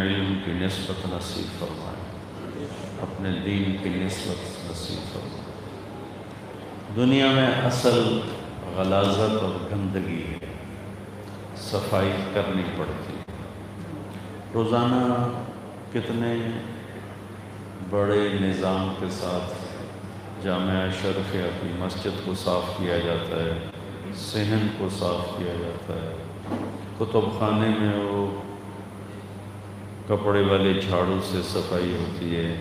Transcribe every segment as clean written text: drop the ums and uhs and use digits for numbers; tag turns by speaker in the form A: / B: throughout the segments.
A: علم کی نسبت نصیب فرمائے، اپنے دین کی نسبت نصیب فرمائے۔ دنیا میں اصل غلاظت اور گندگی ہے، صفائی کرنی پڑتی ہے۔ روزانہ کتنے بڑے نظام کے ساتھ جامعہ اشرفیہ کی مسجد کو صاف کیا جاتا ہے، صحن کو صاف کیا جاتا ہے، کتب خانے میں وہ کپڑے والے جھاڑو سے صفائی ہوتی ہے،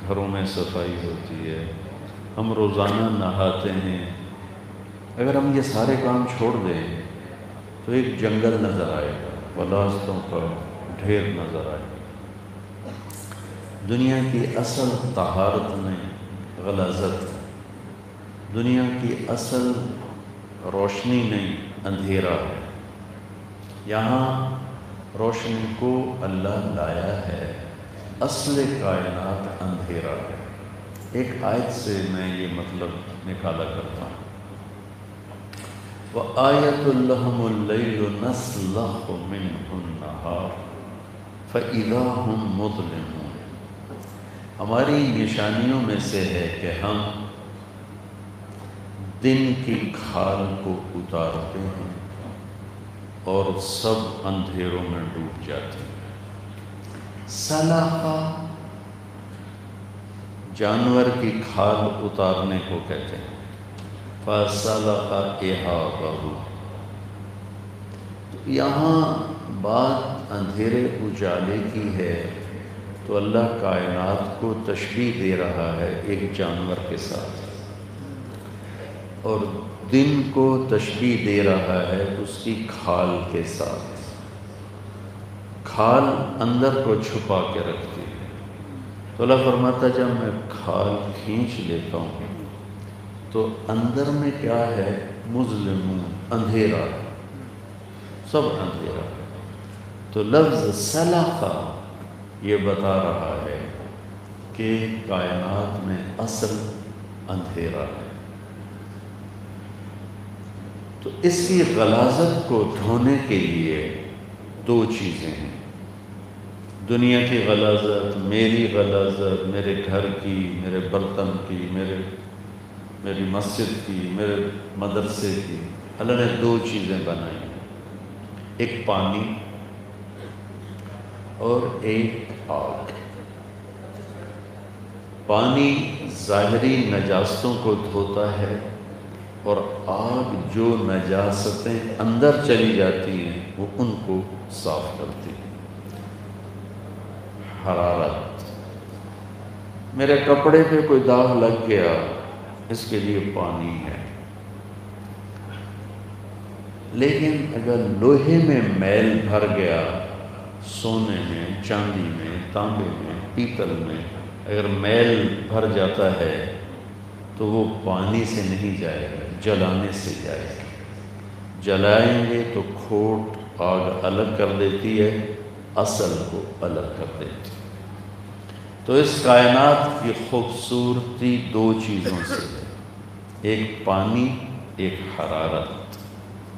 A: گھروں میں صفائی ہوتی ہے، ہم روزانہ نہاتے ہیں۔ اگر ہم یہ سارے کام چھوڑ دیں تو ایک جنگل نظر آئے گا، غلاظتوں کا ڈھیر نظر آئے گا۔ دنیا کی اصل طہارت میں غلاظت، دنیا کی اصل روشنی نہیں اندھیرا ہے۔ یہاں روشنی کو اللہ لایا ہے، اصل کائنات اندھیرا ہے۔ ایک آیت سے میں یہ مطلب نکالا کرتا ہوں، وَآیَةٌ لَهُمُ اللَّيْلُ نَسْلَخُ مِنْهُ النَّهَارَ فَإِذَا هُمْ مُظْلِمُونَ۔ ہماری نشانیوں میں سے ہے کہ ہم دن کی کھال کو اتارتے ہیں اور سب اندھیروں میں ڈوب جاتے ہیں۔ سلخہ جانور کی کھال اتارنے کو کہتے ہیں، فَسَلَخَ إِحَابَهُ۔ یہاں بات اندھیرے اجالے کی ہے تو اللہ کائنات کو تشبیہ دے رہا ہے ایک جانور کے ساتھ، اور دن کو تشبیہ دے رہا ہے اس کی کھال کے ساتھ۔ کھال اندر کو چھپا کے رکھتی ہے، تو اللہ فرماتا جب میں کھال کھینچ لیتا ہوں تو اندر میں کیا ہے؟ مظلمون، اندھیرا، سب اندھیرا۔ تو لفظ سلخہ یہ بتا رہا ہے کہ کائنات میں اصل اندھیرا ہے۔ تو اس کی غلاظت کو دھونے کے لیے دو چیزیں ہیں، دنیا کی غلاظت، میری غلاظت، میرے گھر کی، میرے برتن کی، میری مسجد کی، میرے مدرسے کی۔ اللہ نے دو چیزیں بنائی، ایک پانی اور ایک آگ۔ پانی ظاہری نجاستوں کو دھوتا ہے، اور آگ جو نجاستیں اندر چلی جاتی ہیں وہ ان کو صاف کرتی ہے۔ حرارت، میرے کپڑے پہ کوئی داغ لگ گیا، اس کے لیے پانی ہے۔ لیکن اگر لوہے میں میل بھر گیا، سونے میں، چاندی میں، تانبے میں، پیتل میں اگر میل بھر جاتا ہے تو وہ پانی سے نہیں جائے گا، جلانے سے جائے گا۔ جلائیں گے تو کھوٹ آگ الگ کر دیتی ہے، اصل کو الگ کر دیتی ہے۔ تو اس کائنات کی خوبصورتی دو چیزوں سے ہے، ایک پانی، ایک حرارت،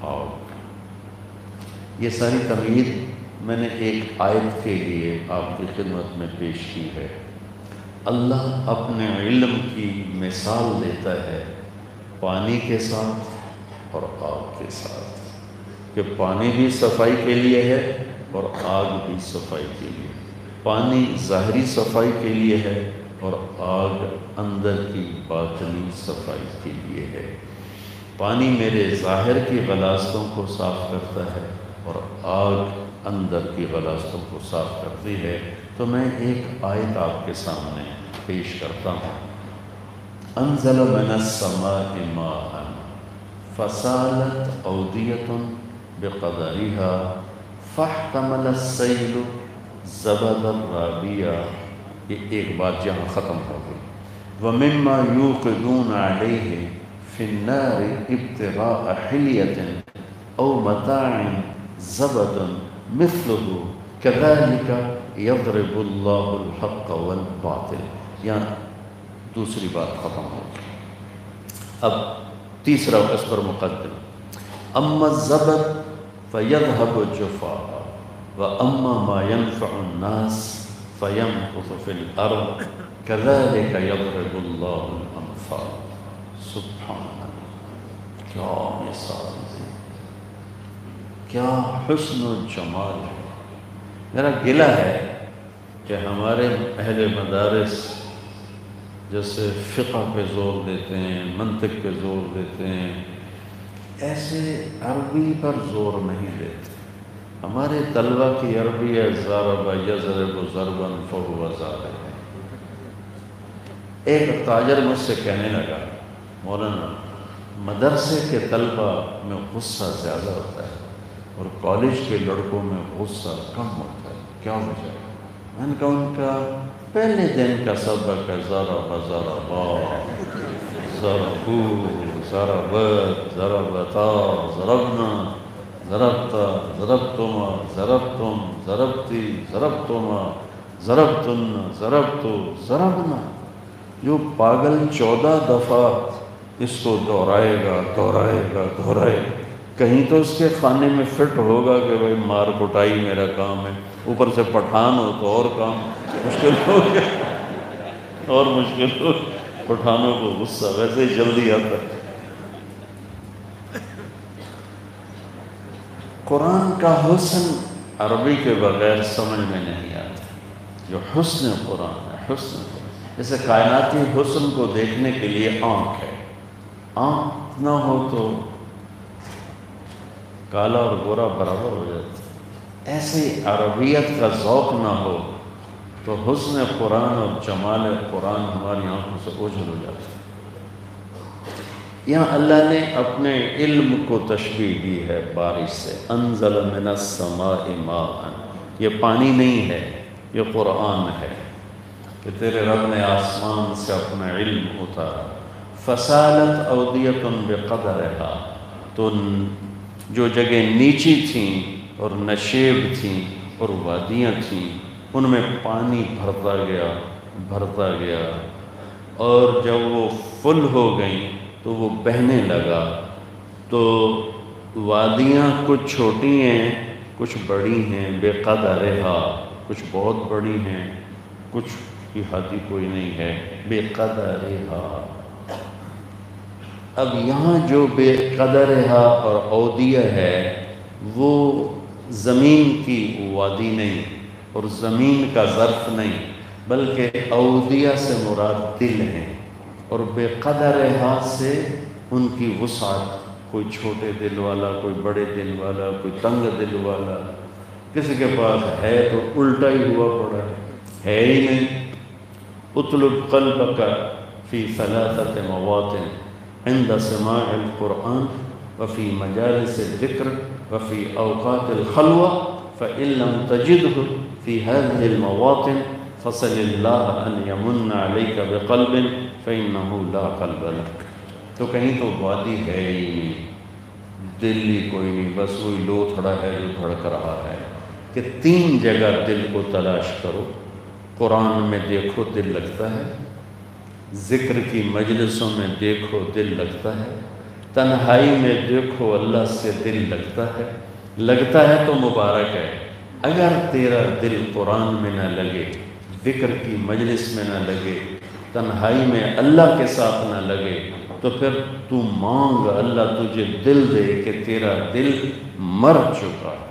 A: آگ۔ یہ ساری تمہید میں نے ایک آیت کے لیے آپ کی خدمت میں پیش کی ہے۔ اللہ اپنے علم کی مثال دیتا ہے پانی کے ساتھ اور آگ کے ساتھ، کہ پانی بھی صفائی کے لیے ہے اور آگ بھی صفائی کے لیے۔ پانی ظاہری صفائی کے لیے ہے اور آگ اندر کی باطنی صفائی کے لیے ہے۔ پانی میرے ظاہر کی غلاظتوں کو صاف کرتا ہے اور آگ اندر کی غلاظتوں کو صاف کرتی ہے۔ تو میں ایک آیت آپ کے سامنے پیش کرتا ہوں۔ انزل من السماء ماء فسالت اودیۃ بقدرها فاحتمل السیل زبدا رابیا۔ یہ ایک بات جہاں ختم ہو گئی۔ وَمِمَّا يُوقِدُونَ عَلَيْهِ فِي النَّارِ ابْتِغَاءَ حِلْيَةٍ أَوْ مَتَاعٍ زَبَدٌ مِثْلُهُ كَذَلِكَ يَضْرِبُ اللَّهُ الْحَقَّ وَالْبَاطِلَ۔ یہاں دوسری بات ختم ہو گئی۔ اب تیسرا اس پر مقدم، اما الزبد فَيَذْهَبُ جُفَاءً وَأَمَّا مَا يَنْفَعُ النَّاسِ فَيَمْكُثُ فِي الْأَرْضِ كَذَلِكَ يَضْرِبُ اللَّهُ الْأَمْثَالَ۔ سبحان اللہ، کیا مثال ہے، کیا حسن و جمال ہے۔ میرا گلہ ہے کہ ہمارے اہل مدارس جیسے فقہ پہ زور دیتے ہیں، منطق پہ زور دیتے ہیں، ایسے عربی پر زور نہیں دیتے۔ ہمارے طلبہ کی عربی ہے ضرب یضرب ضربا فہو ضارب۔ ایک تاجر مجھ سے کہنے لگا، مولانا مدرسے کے طلبہ میں غصہ زیادہ ہوتا ہے اور کالج کے لڑکوں میں غصہ کم ہوتا ہے، کیا وجہ ہے؟ میں نے کہا ان کا پہلے دن کا سبق ہے ضرب ضرب ضربو ضربت ضربتا ضربنا ضربتا ضربتما ضربتم ضربتی ضربتما ضربتن ضربتو ضربنا۔ جو پاگل 14 دفعہ اس کو دہرائے گا دہرائے گا دہرائے گا، کہیں تو اس کے خانے میں فٹ ہوگا کہ بھائی مار کٹائی میرا کام ہے، اوپر سے پٹھان ہو تو اور کام مشکل ہو گیا، اور مشکل ہو۔ پٹھانوں کو غصہ ویسے ہی جلدی آتا ہے۔ قرآن کا حسن عربی کے بغیر سمجھ میں نہیں آتا۔ جو حسن قرآن ہے، حسن قرآن، جیسے کائناتی حسن کو دیکھنے کے لیے آنکھ ہے، آنکھ نہ ہو تو کالا اور گورا برابر ہو جاتا ہے۔ ایسے عربیت کا ذوق نہ ہو تو حسن قرآن اور جمال قرآن ہماری آنکھوں سے اوجھل ہو جاتا ہے۔ یہاں اللہ نے اپنے علم کو تشبیہ دی ہے بارش سے، انزل من السماء ماء، یہ پانی نہیں ہے، یہ قرآن ہے کہ تیرے رب نے آسمان سے اپنا علم اتارا۔ فسالت اودیۃ بقدرہا، تو جو جگہ نیچی تھیں اور نشیب تھیں اور وادیاں تھیں ان میں پانی بھرتا گیا بھرتا گیا، اور جب وہ فل ہو گئیں تو وہ بہنے لگا۔ تو وادیاں کچھ چھوٹی ہیں کچھ بڑی ہیں، بے قدرہا، کچھ بہت بڑی ہیں، کچھ کی حد کوئی نہیں ہے، بے قدرہا۔ اب یہاں جو بے قدرہا اور اودیہ ہے وہ زمین کی وادی نہیں اور زمین کا ظرف نہیں، بلکہ اودیہ سے مراد دل ہیں، اور بے قدرہا سے ان کی وسعت، کوئی چھوٹے دل والا، کوئی بڑے دل والا، کوئی تنگ دل والا، کسی کے پاس ہے تو الٹا ہی ہوا پڑا ہے ہی نہیں۔ اطلب قلبک فی ثلاثۃ مواطن، عند سماع القرآن وفي مجالس الذكر وفي أوقات الخلوة، فإن لم تجده في هذه المواطن فصل الله أن يمن عليك بقلب فإنه لا قلب لك۔ تو کہیں تو وادی ہے ہی نہیں، دل ہی کوئی نہیں، بس وہی لو تھڑا ہے جو دھڑک رہا ہے۔ کہ 3 جگہ دل کو تلاش کرو، قرآن میں دیکھو دل لگتا ہے، ذکر کی مجلسوں میں دیکھو دل لگتا ہے، تنہائی میں دیکھو اللہ سے دل لگتا ہے۔ لگتا ہے تو مبارک ہے، اگر تیرا دل قرآن میں نہ لگے، ذکر کی مجلس میں نہ لگے، تنہائی میں اللہ کے ساتھ نہ لگے، تو پھر تو مانگ اللہ تجھے دل دے کہ تیرا دل مر چکا ہے۔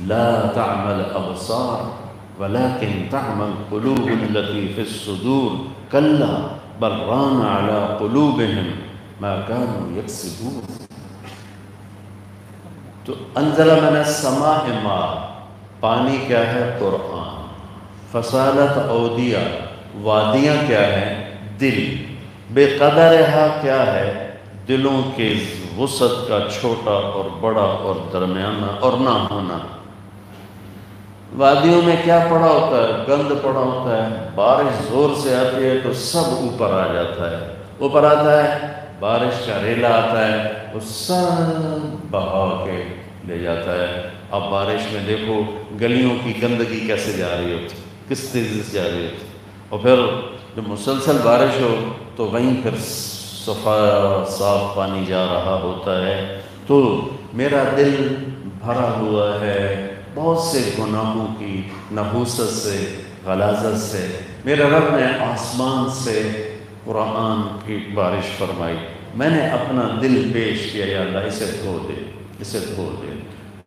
A: لا تعمل ابصار ولكن تعمل قلوب التي في الصدور كلا بل ران على قلوبهم ما كانوا يكسبون۔ تو انزل من السماء ماء، پانی کیا ہے؟ قرآن۔ فصالت اودیہ، وادیاں کیا ہیں؟ دل۔ بے قدرہا کیا ہے؟ دلوں کے وسعت کا چھوٹا اور بڑا اور درمیانہ اور نہ ہونا۔ وادیوں میں کیا پڑا ہوتا ہے؟ گند پڑا ہوتا ہے، بارش زور سے آتی ہے تو سب اوپر آ جاتا ہے، اوپر آتا ہے، بارش کا ریلا آتا ہے وہ سب بہا کے لے جاتا ہے۔ اب بارش میں دیکھو گلیوں کی گندگی کیسے جا رہی ہوتی، کس تیزی سے جا رہی ہوتی، اور پھر جب مسلسل بارش ہو تو وہیں پھر صاف پانی جا رہا ہوتا ہے۔ تو میرا دل بھرا ہوا ہے بہت سے گناہوں کی نحوست سے، غلاظت سے۔ میرے رب نے آسمان سے قرآن کی بارش فرمائی، میں نے اپنا دل پیش کیا، یا اللہ اسے دھو دے، اسے دھو دے۔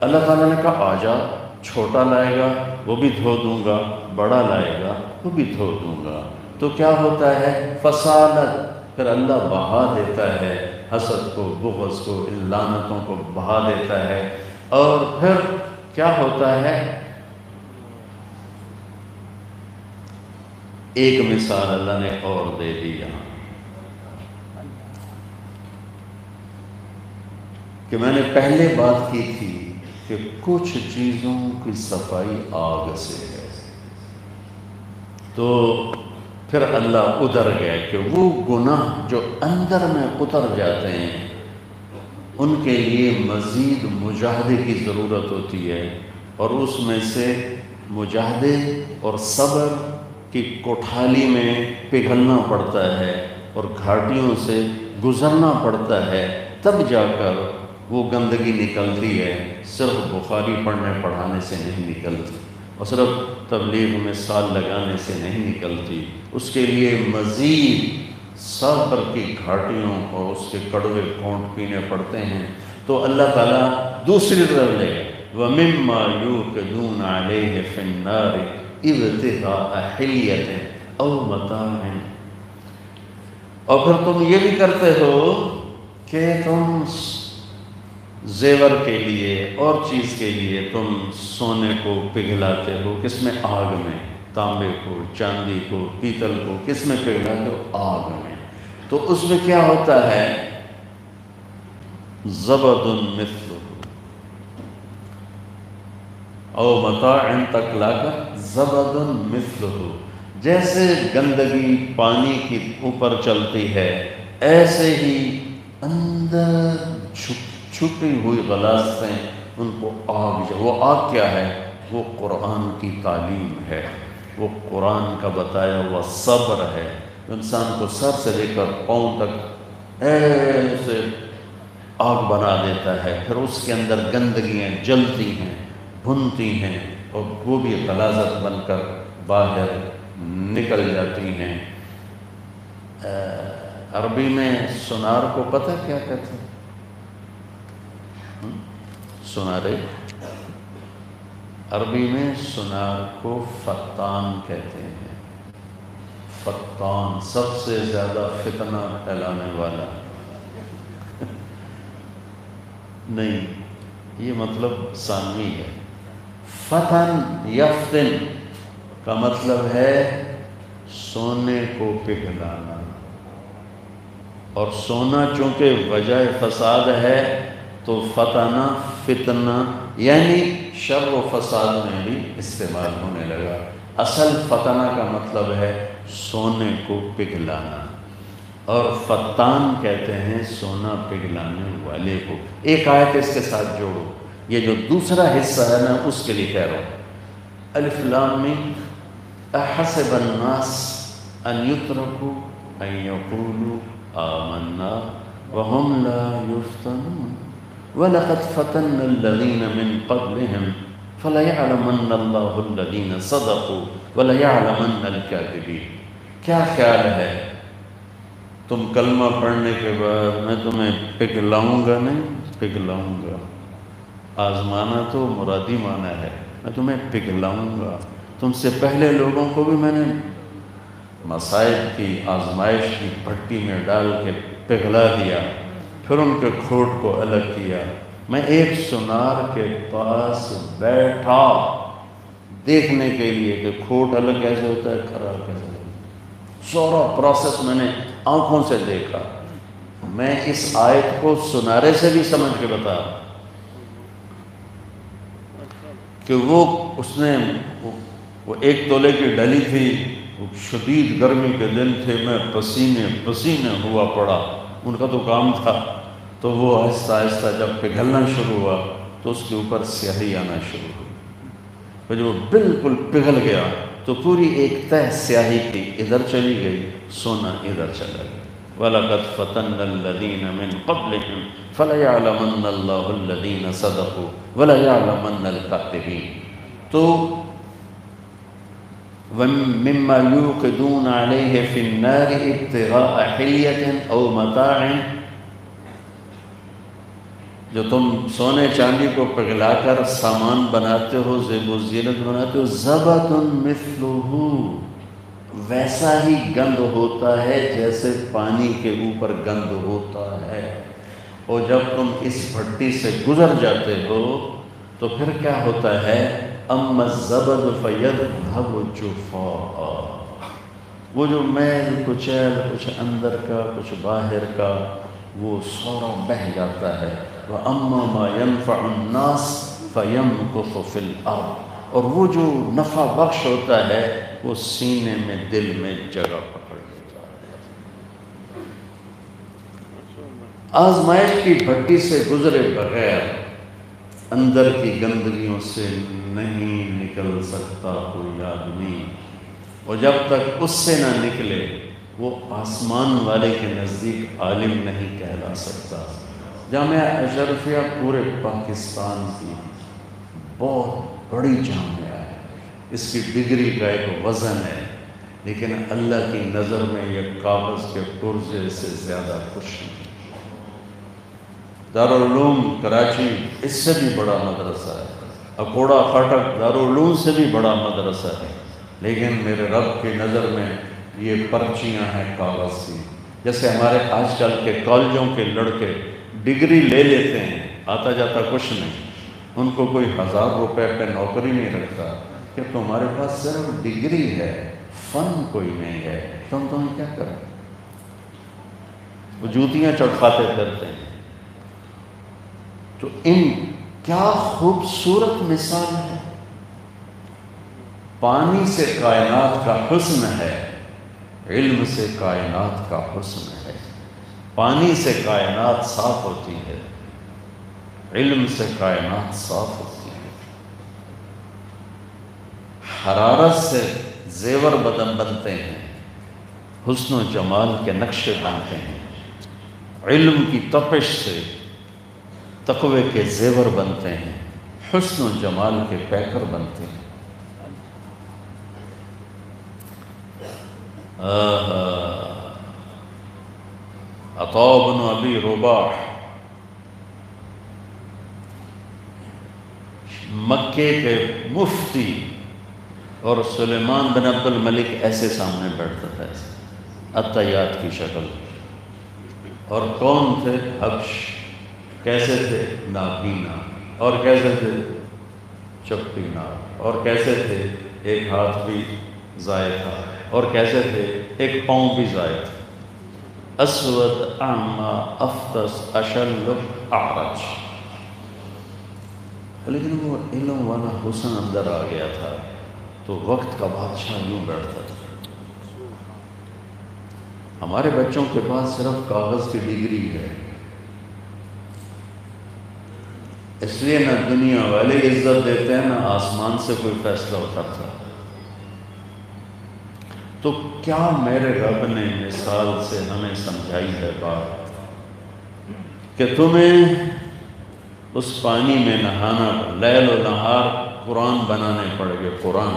A: اللہ تعالیٰ نے کہا آجا، چھوٹا لائے گا وہ بھی دھو دوں گا، بڑا لائے گا وہ بھی دھو دوں گا۔ تو کیا ہوتا ہے؟ فصالت، پھر اللہ بہا دیتا ہے حسد کو، بغض کو، ان لعنتوں کو بہا دیتا ہے۔ اور پھر کیا ہوتا ہے؟ ایک مثال اللہ نے اور دے دی یہاں کہ میں نے پہلے بات کی تھی کہ کچھ چیزوں کی صفائی آگ سے ہے، تو پھر اللہ ادھر گئے کہ وہ گناہ جو اندر میں اتر جاتے ہیں ان کے لیے مزید مجاہدے کی ضرورت ہوتی ہے، اور اس میں سے مجاہدے اور صبر کی کوٹھالی میں پگھلنا پڑتا ہے اور گھاٹیوں سے گزرنا پڑتا ہے، تب جا کر وہ گندگی نکلتی ہے۔ صرف بخاری پڑھنے پڑھانے سے نہیں نکلتی، اور صرف تبلیغ میں سال لگانے سے نہیں نکلتی، اس کے لیے مزید صبر کی گھاٹیوں اور اس کے کڑوے کونٹ پینے پڑتے ہیں۔ تو اللہ تعالیٰ دوسری طرف لے وَمِمَّا يُوقِدُونَ عَلَيْهِ فِي النَّارِ ابْتِغَاءَ حِلْيَةٍ أَوْ مَتَاعٍ، اور پھر تم یہ بھی کرتے ہو کہ تم زیور کے لیے اور چیز کے لیے تم سونے کو پگھلاتے ہو، کس میں؟ آگ میں۔ تانبے کو، چاندی کو، پیتل کو کس میں پگھلاتے ہو؟ آگ میں۔ تو اس میں کیا ہوتا ہے؟ زبد مثلہ او متاع تک لا کر زبد مثلہ، جیسے گندگی پانی کی اوپر چلتی ہے ایسے ہی اندر چھپی ہوئی غلاظتیں ان کو آگ، وہ آگ کیا ہے؟ وہ قرآن کی تعلیم ہے، وہ قرآن کا بتایا ہوا صبر ہے، انسان کو سر سے لے کر پاؤں تک ایسے آگ بنا دیتا ہے، پھر اس کے اندر گندگیاں جلتی ہیں، بھنتی ہیں، اور وہ بھی غلاظت بن کر باہر نکل جاتی ہیں۔ عربی میں سونار کو پتہ کیا کہتے ہیں؟ سونارے، عربی میں سونار کو فتان کہتے ہیں۔ فتان، سب سے زیادہ فتنہ پھیلانے والا۔ نہیں، یہ مطلب ثانوی ہے۔ فتن یفتن کا مطلب ہے سونے کو پگھلانا، اور سونا چونکہ وجہ فساد ہے تو فتنہ، فتنہ یعنی شر و فساد میں بھی استعمال ہونے لگا۔ اصل فتنہ کا مطلب ہے سونے کو پگھلانا، اور فتان کہتے ہیں سونا پگھلانے والے کو۔ ایک آیت اس کے ساتھ جوڑو، یہ جو دوسرا حصہ ہے نا اس کے لیے کہہ رہا ہوں۔ الف لام میم احسب الناس ان یترکوا ان یقولوا آمنا وهم لا یفتنون وَلَقَدْ فَتَنَّ الَّذِينَ مِن قَبْلِهِمْ فَلَيَعْلَمَنَّ اللَّهُ الَّذِينَ صَدَقُوا وَلَيَعْلَمَنَّ الْكَاذِبِينَ۔ کیا خیال ہے تم کلمہ پڑھنے کے بعد میں تمہیں پگھلاؤں گا؟ نہیں پگھلاؤں گا، آزمانا تو مرادی معنی ہے، میں تمہیں پگھلاؤں گا۔ تم سے پہلے لوگوں کو بھی میں نے مصائب کی، آزمائش کی بھٹی میں ڈال کے پگھلا دیا، پھر ان کے کھوٹ کو الگ کیا۔ میں ایک سونار کے پاس بیٹھا دیکھنے کے لیے کہ کھوٹ الگ کیسے ہوتا ہے، خراب کیسے ہوتا ہے، سورا پروسیس میں نے آنکھوں سے دیکھا۔ میں اس آیت کو سنارے سے بھی سمجھ کے بتا کہ اس نے وہ 1 تولے کی ڈلی تھی، وہ شدید گرمی کے دن تھے، میں پسینے پسینے ہوا پڑا، ان کا تو کام تھا۔ تو وہ آہستہ آہستہ جب پگھلنا شروع ہوا تو اس کے اوپر سیاہی آنا شروع ہوئی، پھر جو بالکل پگھل گیا تو پوری ایک تہ سیاہی کی ادھر چلی گئی، سونا ادھر چلا گیا۔ وَلَقَدْ فَتَنَّا الَّذِينَ مِن قَبْلِهِمْ فَلَيَعْلَمَنَّ اللَّهُ الَّذِينَ صَدَقُوا وَلَيَعْلَمَنَّ الْكَاذِبِينَ۔ تو وَمِمَّا يُوقِدُونَ عَلَيْهِ فِي النَّارِ ابْتِغَاءَ حِلْيَةٍ أَوْ مَتَاعٍ، جو تم سونے چاندی کو پگھلا کر سامان بناتے ہو، زیب و زینت بناتے ہو، زَبَدٌ مِثْلُهُ، ویسا ہی گند ہوتا ہے جیسے پانی کے اوپر گند ہوتا ہے۔ اور جب تم اس بھٹی سے گزر جاتے ہو تو پھر کیا ہوتا ہے؟ اما الزبد فیذهب جفاء، وہ جو میل کچیل، کچھ اندر کا کچھ باہر کا، وہ سارا بہہ جاتا ہے۔ وَأَمَّا مَا يَنْفَعُ النَّاسَ فَيَمْكُثُ فِي الْأَرْضِ، اور وہ جو نفع بخش ہوتا ہے وہ سینے میں، دل میں جگہ پکڑ لیتا ہے۔ آزمائش کی بھٹی سے گزرے بغیر اندر کی گندگیوں سے نہیں نکل سکتا کوئی آدمی، اور جب تک اس سے نہ نکلے وہ آسمان والے کے نزدیک عالم نہیں کہلا سکتا۔ جامعہ اشرفیہ پورے پاکستان کی بہت بڑی جامعہ ہے، اس کی ڈگری کا ایک وزن ہے، لیکن اللہ کی نظر میں یہ کاغذ کے پرزے سے زیادہ کچھ نہیں۔ دارالعلوم کراچی اس سے بھی بڑا مدرسہ ہے، اکوڑا فاٹک دارالعلوم سے بھی بڑا مدرسہ ہے، لیکن میرے رب کی نظر میں یہ پرچیاں ہیں کاغذ کی۔ جیسے ہمارے آج کل کے کالجوں کے لڑکے ڈگری لے لیتے ہیں، آتا جاتا کچھ نہیں، ان کو کوئی 1000 روپے پہ نوکری نہیں رکھتا کہ تمہارے پاس صرف ڈگری ہے، فن کوئی نہیں ہے، تمہیں کیا کریں؟ وہ جوتیاں چڑھاتے پھرتے ہیں۔ تو ان کیا خوبصورت مثال ہے، پانی سے کائنات کا حسن ہے، علم سے کائنات کا حسن ہے۔ پانی سے کائنات صاف ہوتی ہے، علم سے کائنات صاف ہوتی ہے، حرارت سے زیور بدن بنتے ہیں، حسن و جمال کے نقشے بنتے ہیں، علم کی تپش سے تقوی کے زیور بنتے ہیں، حسن و جمال کے پیکر بنتے ہیں۔ عطاء بن ابی رباح مکے کے مفتی، اور سلیمان بن عبد الملک ایسے سامنے بیٹھتا تھا عطیات کی شکل، اور کون تھے؟ حبش۔ کیسے تھے؟ نابینا، اور کیسے تھے؟ چپی ناک، اور کیسے تھے؟ ایک ہاتھ بھی ضائع تھا، اور کیسے تھے؟ ایک پاؤں بھی ضائع تھا۔ اسود اعمی افطس اشل اعرج، لیکن وہ علم والا حسن اندر آ گیا تھا تو وقت کا بادشاہ یوں بیٹھتا تھا۔ ہمارے بچوں کے پاس صرف کاغذ کی ڈگری ہے، اس لیے نہ دنیا والے عزت دیتے ہیں، نہ آسمان سے کوئی فیصلہ اترتا۔ تو کیا میرے رب نے مثال سے ہمیں سمجھائی ہے بات کہ تمہیں اس پانی میں نہانا، لیل و نہار قرآن بنانے پڑے گے۔ قرآن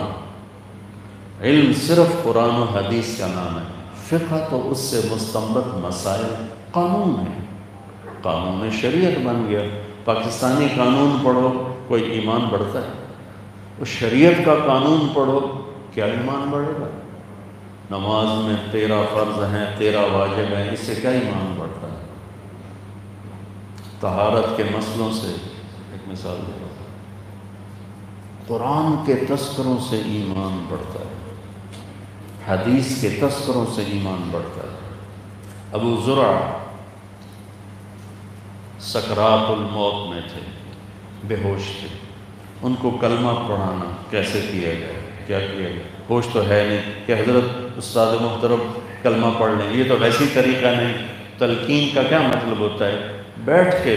A: علم صرف قرآن و حدیث کا نام ہے، فقہ تو اس سے مستنبط مسائل قانون ہے، قانون شریعت بن گیا۔ پاکستانی قانون پڑھو کوئی ایمان بڑھتا ہے؟ اس شریعت کا قانون پڑھو کیا ایمان بڑھے گا؟ نماز میں 13 فرض ہیں، 13 واجب ہیں، اس سے کیا ایمان بڑھتا ہے؟ طہارت کے مسئلوں سے ایک مثال دے رہا ہوں، قرآن کے تذکروں سے ایمان بڑھتا ہے، حدیث کے تذکروں سے ایمان بڑھتا ہے۔ ابو زرع سکرات الموت میں تھے، بے ہوش تھے، ان کو کلمہ پڑھانا کیسے کیا گیا؟ کیا کیا گیا؟ ہوش تو ہے نہیں کہ حضرت استاد محترم کلمہ پڑھ لیں، یہ تو ویسی طریقہ نہیں۔ تلقین کا کیا مطلب ہوتا ہے؟ بیٹھ کے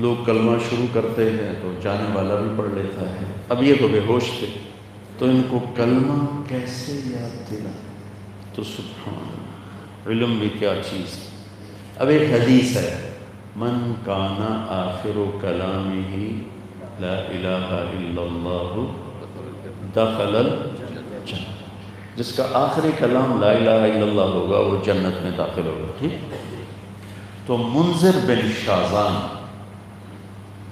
A: لوگ کلمہ شروع کرتے ہیں تو جانے والا بھی پڑھ لیتا ہے، اب یہ تو بے ہوش تھے، تو ان کو کلمہ کیسے یاد دلا؟ تو سبحان اللہ، علم بھی کیا چیز ہے۔ اب ایک حدیث ہے، من کان آخر کلامہ لا الہ الا اللہ دخل الجنہ، جس کا آخری کلام لا الہ الا اللہ ہوگا وہ جنت میں داخل ہوگا۔ ٹھیک، تو منذر بن شازان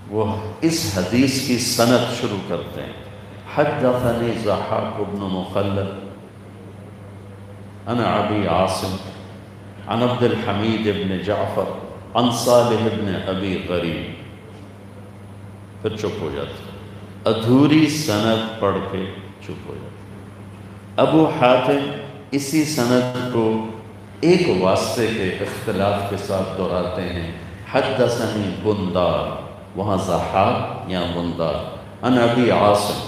A: وہ اس حدیث کی سند شروع کرتے ہیں، حدثنی ضحاک بن مخلد عن ابی عاصم عن عبد الحمید بن جعفر عن صالح بن ابی غریب، پھر چپ ہو جاتا، ادھوری سند پڑھ کے چپ ہو جاتا۔ ابو حاتم اسی سند کو ایک واسطے کے اختلاف کے ساتھ دہراتے ہیں، حدثنی بندار، وہاں ضحاک یہاں بندار، عن ابی عاصم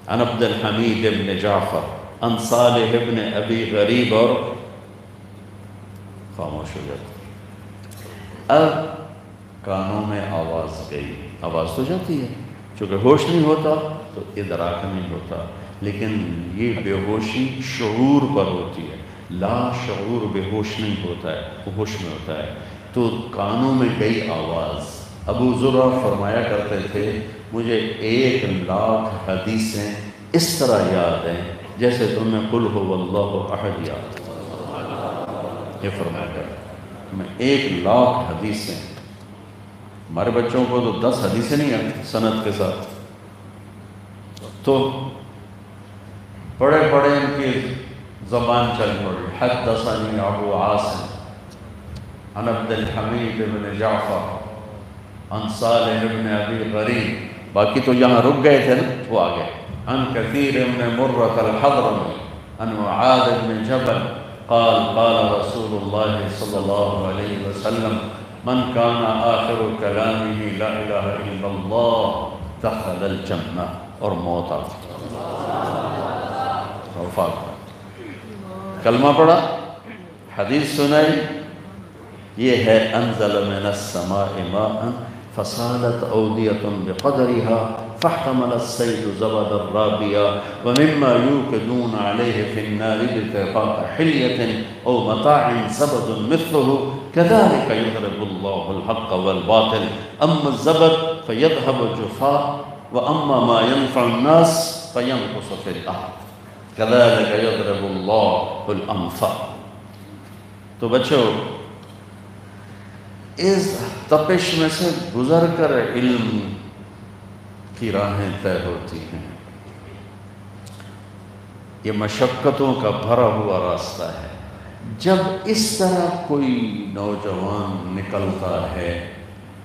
A: عن عبد الحمید بن جعفر عن صالح بن ابی غریب، اور خاموش ہو جاتا۔ اب کانوں میں آواز گئی، آواز تو جاتی ہے، چونکہ ہوش نہیں ہوتا تو ادراک نہیں ہوتا، لیکن یہ بے ہوشی شعور پر ہوتی ہے، لا شعور بے ہوش نہیں ہوتا ہے، وہ ہوش میں ہوتا ہے۔ تو کانوں میں گئی آواز۔ ابو زرع فرمایا کرتے تھے مجھے 1,00,000 حدیثیں اس طرح یاد ہیں جیسے تمہیں قل هو اللہ احد یاد۔ یہ فرمایا کرتے میں 1,00,000 حدیثیں، ہمارے بچوں کو تو 10 حدیثیں نہیں آتی سند کے ساتھ، تو پڑھے پڑھے ان کی زبان چل پڑی۔ حدثنی ابو عاصم عن عبد الحمید بن جعفر عن صالح بن ابی غریب، باقی تو یہاں رک گئے تھے نا، وہ آگئے، عن کثیر بن مرۃ الحضرمی عن معاذ بن جبل قال قال رسول اللہ صلی اللہ علیہ وسلم من کان آخر کلامہ لا الہ الا اللہ دخل الجنہ، اور موت آ وفات، کلمہ پڑھا، حدیث سنائی، یہ ہے انزل من السماء ماء فصالت اودیۃ بقدرها فاحتمل الصید زبد الرابیہ ومما یوقدون علیہ فی النار ابتغاء حلیۃ او متاع زبد مثلہ كذلك يضرب الله الحق والباطل اما الزبد فيذهب جفاء واما ما ينفع الناس فينقص في الارض كذلك يضرب الله الامثال۔ تو بچوں اس تپش میں سے گزر کر علم کی راہیں طے ہوتی ہیں، یہ مشقتوں کا بھرا ہوا راستہ ہے۔ جب اس طرح کوئی نوجوان نکلتا ہے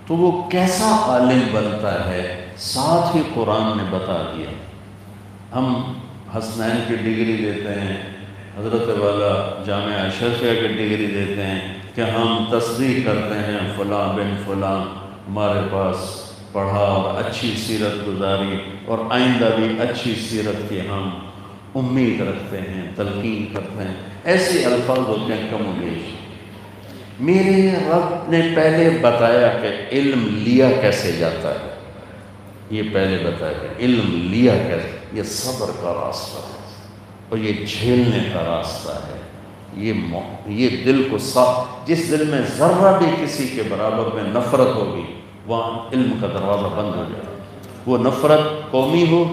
A: تو وہ کیسا عالم بنتا ہے، ساتھ ہی قرآن نے بتا دیا۔ ہم حسنین کی ڈگری دیتے ہیں، حضرت والا جامعہ اشرفیہ کی ڈگری دیتے ہیں کہ ہم تصدیق کرتے ہیں فلاں بن فلاں ہمارے پاس پڑھا اور اچھی سیرت گزاری اور آئندہ بھی اچھی سیرت کی ہم امید رکھتے ہیں، تلقین کرتے ہیں، ایسے الفاظ ہوتے ہیں کم و بیش۔ میرے رب نے پہلے بتایا کہ علم لیا کیسے جاتا ہے، یہ پہلے بتایا کہ علم لیا کیسے، یہ صبر کا راستہ ہے اور یہ جھیلنے کا راستہ ہے، یہ دل کو صاف، جس دل میں ذرہ بھی کسی کے برابر میں نفرت ہوگی وہاں علم کا دروازہ بند ہو جائے گا۔ وہ نفرت قومی ہو،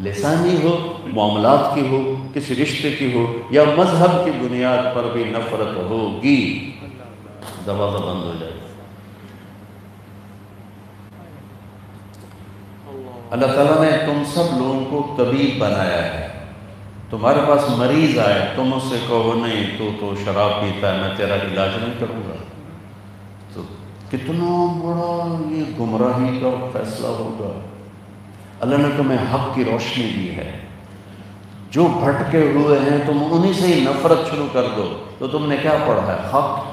A: لسانی ہو، معاملات کی ہو، کسی رشتے کی ہو، یا مذہب کی بنیاد پر بھی نفرت ہوگی، دروازہ بند ہو جائے گا۔ اللہ تعالیٰ نے تم سب لوگوں کو طبیب بنایا ہے، تمہارے پاس مریض آئے تم اس سے کہو نہیں تو شراب پیتا ہے میں تیرا علاج نہیں کروں گا، تو کتنا بڑا یہ گمراہی کا فیصلہ ہوگا۔ اللہ نے تمہیں حق کی روشنی دی ہے، جو بھٹکے ہوئے ہیں تم انہی سے ہی نفرت شروع کر دو، تو تم نے کیا پڑھا ہے؟ حق۔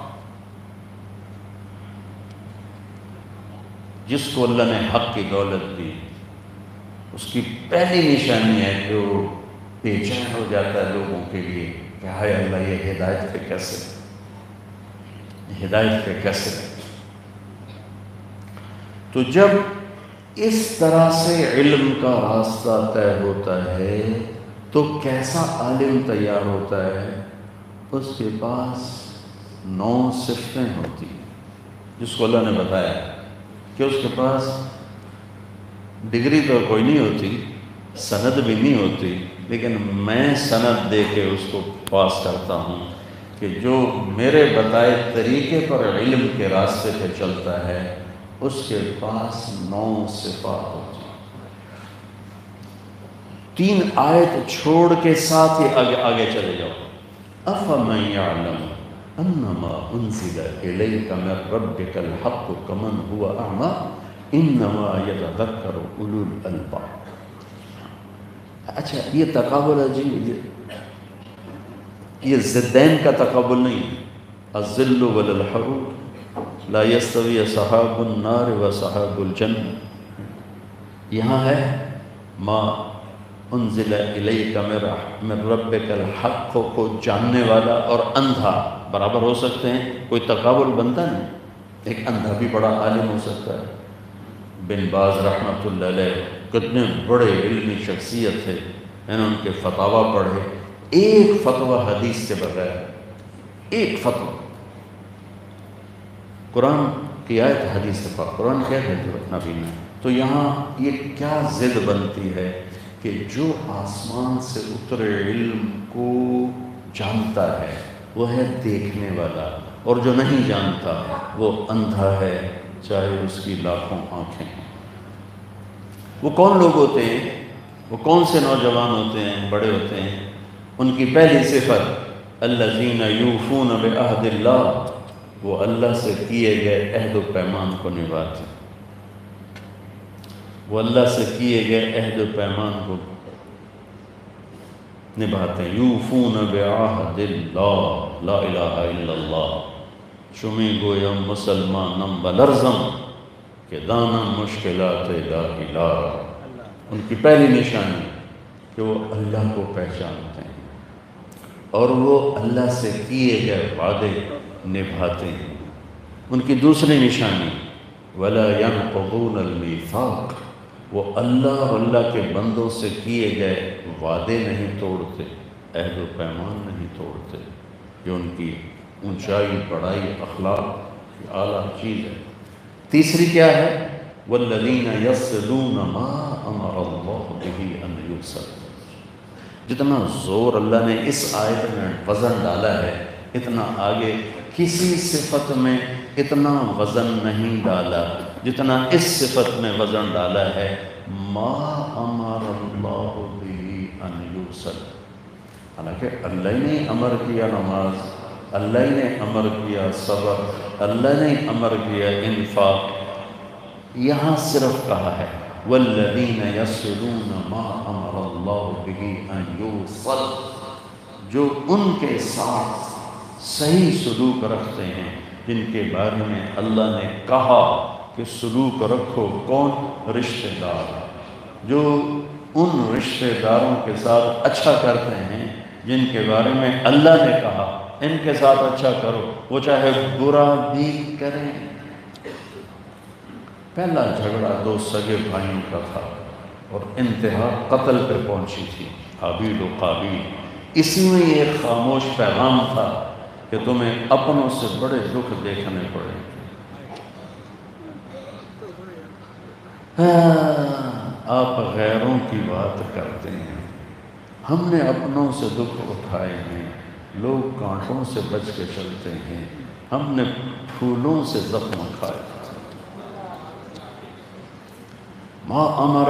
A: جس کو اللہ نے حق کی دولت دی اس کی پہلی نشانی ہے کہ وہ بے چین ہو جاتا ہے لوگوں کے لیے کہ ہائے اللہ یہ ہدایت پہ کیسے، ہدایت پہ کیسے۔ تو جب اس طرح سے علم کا راستہ طے ہوتا ہے تو کیسا عالم تیار ہوتا ہے؟ اس کے پاس 9 صفتیں ہوتی ہیں، جس کو اللہ نے بتایا کہ اس کے پاس ڈگری تو کوئی نہیں ہوتی، سند بھی نہیں ہوتی، لیکن میں سند دے کے اس کو پاس کرتا ہوں کہ جو میرے بتائے طریقے پر علم کے راستے پہ چلتا ہے اس کے پاس 9 صفات ہوتی ہیں۔ 3 آیت چھوڑ کے ساتھ ہی آگے چلے جاؤ۔ أَفَمَنْ يَعْلَمُ أَنَّمَا أُنزِلَ إِلَيْكَ مِنْ رَبِّكَ الْحَقُّ كَمَنْ هُوَ أَعْمَى إِنَّمَا يَتَذَكَّرُ أُولُو الْأَلْبَابِ۔ اچھا، یہ تقابل ہے جی، یہ ضدین کا تقابل نہیں ہے۔ الظل ولا الحرور لا يستوي صحاب النار و صحاب الجنہ۔ یہاں ہے ما انزل الیک من ربک الحق کو جاننے والا اور اندھا برابر ہو سکتے ہیں، کوئی تقابل بنتا نہیں۔ ایک اندھا بھی بڑا عالم ہو سکتا ہے۔ بن باز رحمۃ اللہ علیہ کتنے بڑے علمی شخصیت تھے، میں نے ان کے فتاویٰ پڑھے، ایک فتویٰ حدیث سے بغیر، ایک فتویٰ قرآن کی آیت حدیث سے پاک، قرآن کہہ ہے جو نبی نے۔ تو یہاں یہ کیا ضد بنتی ہے کہ جو آسمان سے اترے علم کو جانتا ہے وہ ہے دیکھنے والا، اور جو نہیں جانتا وہ اندھا ہے، چاہے اس کی لاکھوں آنکھیں ہیں۔ وہ کون لوگ ہوتے ہیں؟ وہ کون سے نوجوان ہوتے ہیں، بڑے ہوتے ہیں؟ ان کی پہلی صفت الذین یوفون بعہد اللہ، وہ اللہ سے کیے گئے عہد و پیمان کو نبھاتے ہیں۔ وہ اللہ سے کیے گئے عہد و پیمان کو نبھاتے ہیں۔ یوفون بعہد اللہ لا الہ الا اللہ، شمی گویم مسلمانم بلرزم کہ دانا مشکلات لا الہ۔ ان کی پہلی نشانی کہ وہ اللہ کو پہچانتے ہیں اور وہ اللہ سے کیے گئے وعدے نبھاتے ہیں۔ ان کی دوسری نشانی وَلَا يَنْقُضُونَ الْمِيثَاقَ، وہ اللہ اور اللہ کے بندوں سے کیے گئے وعدے نہیں توڑتے، عہد و پیمان نہیں توڑتے۔ یہ ان کی اونچائی، بڑائی، اخلاق کی اعلیٰ چیز ہے۔ تیسری کیا ہے؟ وَالَّذِينَ يَصِلُونَ مَا أَمَرَ اللَّهُ بِهِ أَنْ يُوصَلَ۔ جتنا زور اللہ نے اس آیت میں وزن ڈالا ہے، اتنا آگے کسی صفت میں اتنا وزن نہیں ڈالا جتنا اس صفت میں وزن ڈالا ہے۔ ما امر اللہ بہ ان یوصل، حالانکہ اللہ نے امر کیا نماز، اللہ نے امر کیا صبر، اللہ نے امر کیا انفاق، یہاں صرف کہا ہے والذین یصلون ما امر اللہ بہ ان یوصل، جو ان کے ساتھ صحیح سلوک رکھتے ہیں، جن کے بارے میں اللہ نے کہا کہ سلوک رکھو۔ کون؟ رشتہ دار، جو ان رشتہ داروں کے ساتھ اچھا کرتے ہیں جن کے بارے میں اللہ نے کہا ان کے ساتھ اچھا کرو، وہ چاہے برا بھی کریں۔ پہلا جھگڑا 2 سگے بھائیوں کا تھا اور انتہا قتل پہ پہنچی تھی، حابیل و قابیل۔ اسی میں یہ ایک خاموش پیغام تھا کہ تمہیں اپنوں سے بڑے دکھ دیکھنے پڑے۔ آپ غیروں کی بات کرتے ہیں، ہم نے اپنوں سے دکھ اٹھائے ہیں۔ لوگ کانٹوں سے بچ کے چلتے ہیں، ہم نے پھولوں سے زخم کھائے۔ ما امر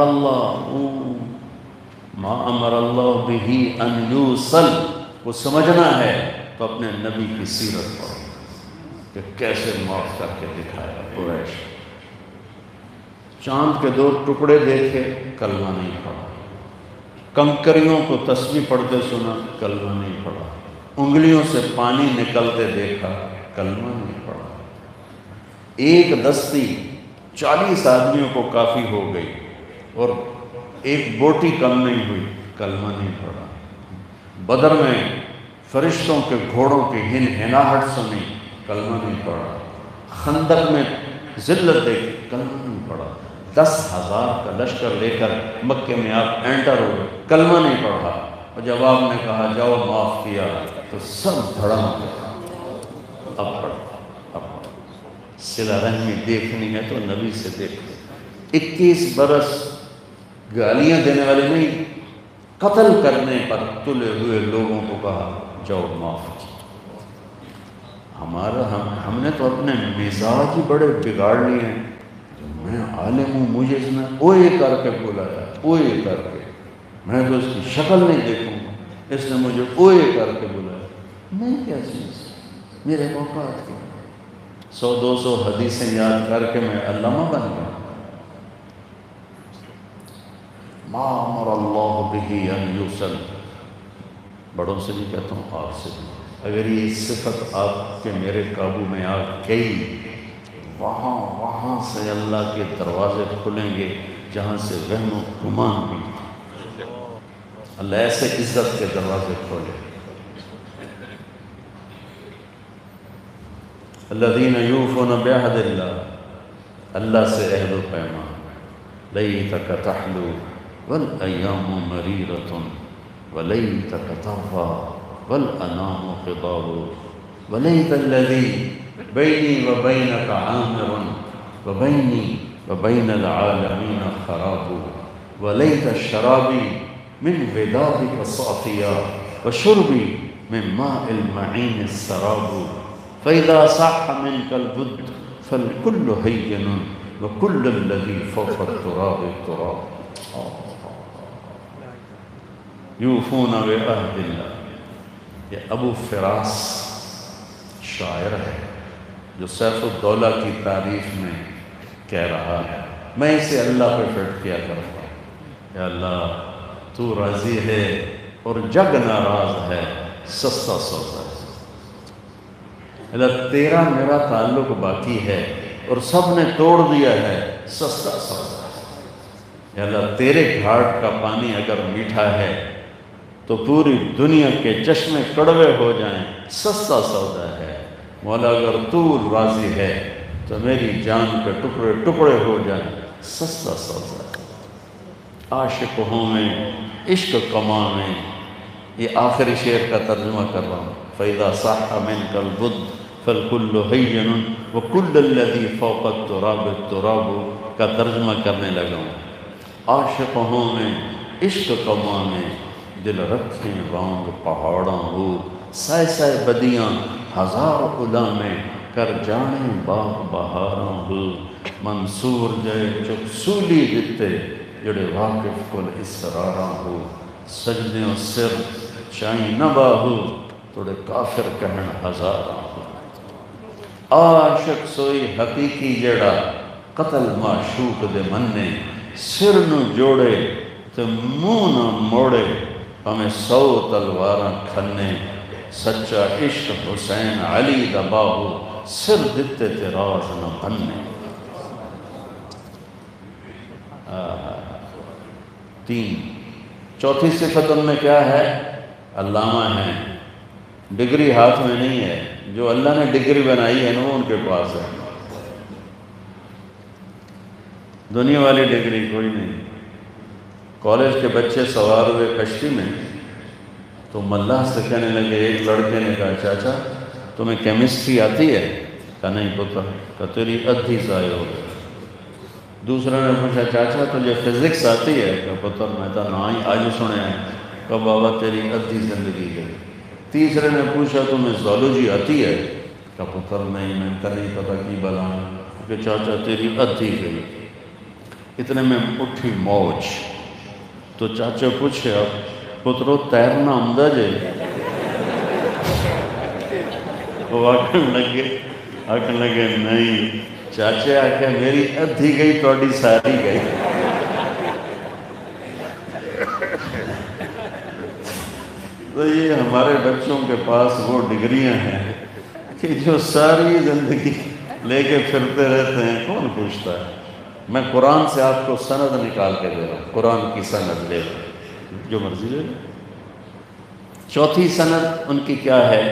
A: اللہ بہ ان یوصل، وہ سمجھنا ہے تو اپنے نبی کی سیرت پڑھو کہ کیسے معاف کر کے دکھایا۔ قریش چاند کے 2 ٹکڑے دیکھے، کلمہ نہیں پڑھا۔ کنکریوں کو تسبیح پڑھتے سنا، کلمہ نہیں پڑھا۔ انگلیوں سے پانی نکلتے دیکھا، کلمہ نہیں پڑھا۔ ایک دستی 40 آدمیوں کو کافی ہو گئی اور ایک بوٹی کم نہیں ہوئی، کلمہ نہیں پڑھا۔ بدر میں فرشتوں کے گھوڑوں کی ہنہناہٹ سنی، کلمہ نہیں پڑھا۔ خندق میں ذلت دیکھی، کلمہ نہیں پڑھا۔ 10,000 کا لشکر لے کر مکے میں آپ انٹر ہوئے، کلمہ نہیں پڑھا۔ اور جب آپ نے کہا جاؤ معاف کیا تو سب دھڑم گیا۔ اب پڑھ صلہ رحمی دیکھنی ہے تو نبی سے دیکھ. 21 برس گالیاں دینے والے نہیں، قتل کرنے پر تلے ہوئے لوگوں کو کہا جاؤ معاف کی. ہم نے تو اپنے مزاج ہی بڑے بگاڑ لیے ہیں. میں عالم ہوں، مجھے اس نے اوئے کر کے بلایا، اوئے کر کے. میں تو اس کی شکل نہیں دیکھوں گا، اس نے مجھے اوئے کر کے بلایا. میں کیا چیز، میرے اوقات کے 100-200 حدیثیں یاد کر کے میں علامہ بن گیا. ما امر اللہ بہ ان یوصل. بڑوں سے بھی کہتا ہوں، آپ سے بھی، اگر یہ صفت آپ کے میرے قابو میں آ گئی، وہاں سے اللہ کے دروازے کھلیں گے جہاں سے وہم و گمان بھی. اللہ ایسے عزت کے دروازے کھولے. الذین یوفون بعہد اللہ، اللہ سے عہد و پیمان. لیتک تحلو والایام مریرۃ ولیتک ترضی والانام خضاب ولیت الذی بینی وبینک عامر وبینی وبین العالمین خراب ولیت الشرابی من ودادک صافیا وشربی من ماء المعین السراب فإذا صح منك البد فالكل هين وكل الذي فوق التراب التراب. یوفون بعہد اللہ. یہ ابو فراس شاعر ہے جو سیف الدولہ کی تعریف میں کہہ رہا ہے، میں اسے اللہ پہ فٹ کیا کرتا ہوں، یا اللہ تو راضی ہے اور جگ ناراض ہے، سستا سودا ہے. اللہ تیرا میرا تعلق باقی ہے اور سب نے توڑ دیا ہے، سستا سودا ہے. اللہ تیرے گھاٹ کا پانی اگر میٹھا ہے تو پوری دنیا کے چشمے کڑوے ہو جائیں، سستا سودا ہے. مولا اگر تو راضی ہے تو میری جان کے ٹکڑے ٹکڑے ہو جائیں، سستا سودا ہے. عاشق ہوں میں، عشق کما میں. یہ آخری شعر کا ترجمہ کر رہا ہوں. فَإِذَا صَحَّ مِنْكَ الْبُدْ فَالْكُلُّ هَيِّنٌ وَكُلَّ الَّذِي فَوْقَ التُّرَابِ التُّرَابُ کا ترجمہ کرنے لگا ہوں. عاشق ہوں میں، عشق کما میں، دل رکھیں رونگ پہاڑاں ہو. سائے سائے بدیاں ہزار غلامیں کر جانے باغ بہاراں ہو. منصور جائے چک سولی دتے جڑے واقف کل اسراراں ہو. سجدیں سر چائیں نہ باہو توڑے کافر کہن ہزاراں ہو. عاشق سوئی حقیقی جڑا قتل معشوق دے مننے. سر نو جوڑے تے منہ نہ موڑے ہمیں 100 تلواراں کھنے. سچا عشق حسین علی دا باہو سر دتے تے راز نہ بننے. 3 چوتھی صفت ان میں کیا ہے؟ علامہ ہیں. ڈگری ہاتھ میں نہیں ہے، جو اللہ نے ڈگری بنائی ہے نا وہ ان کے پاس ہے. دنیا والی ڈگری کوئی نہیں. کالج کے بچے سوار ہوئے کشتی میں تو ملاح سے کہنے لگے، ایک لڑکے نے کہا چاچا تمہیں کیمسٹری آتی ہے؟ کہا نہیں پتہ. کہا تیری ادھی ضائع ہو گئی. دوسرا نے پوچھا چاچا تجھے فزکس آتی ہے؟ کہا پتہ میں تو نہ ہی آج سنے ہیں. کہا بابا تیری ادھی زندگی گئی. تیسرے نے پوچھا تمہیں زولوجی آتی ہے؟ کہا پتہ نہیں میں تو نہیں پتہ کی بلا. کہ چاچا تیری ادھی گئی. اتنے میں اٹھی موج. تو چاچا پوچھے اب پترو تیرنا آمدہ جے؟ وہ آکھن لگے نہیں. چاچے آکھے میری ادھی گئی توڑی ساری گئی. تو یہ ہمارے بچوں کے پاس وہ ڈگریاں ہیں کہ جو ساری زندگی لے کے پھرتے رہتے ہیں. کون پوچھتا ہے؟ میں قرآن سے آپ کو سند نکال کے دے رہا ہوں. قرآن کی سند لے رہا جو مرضی لے. چوتھی سند ان کی کیا ہے؟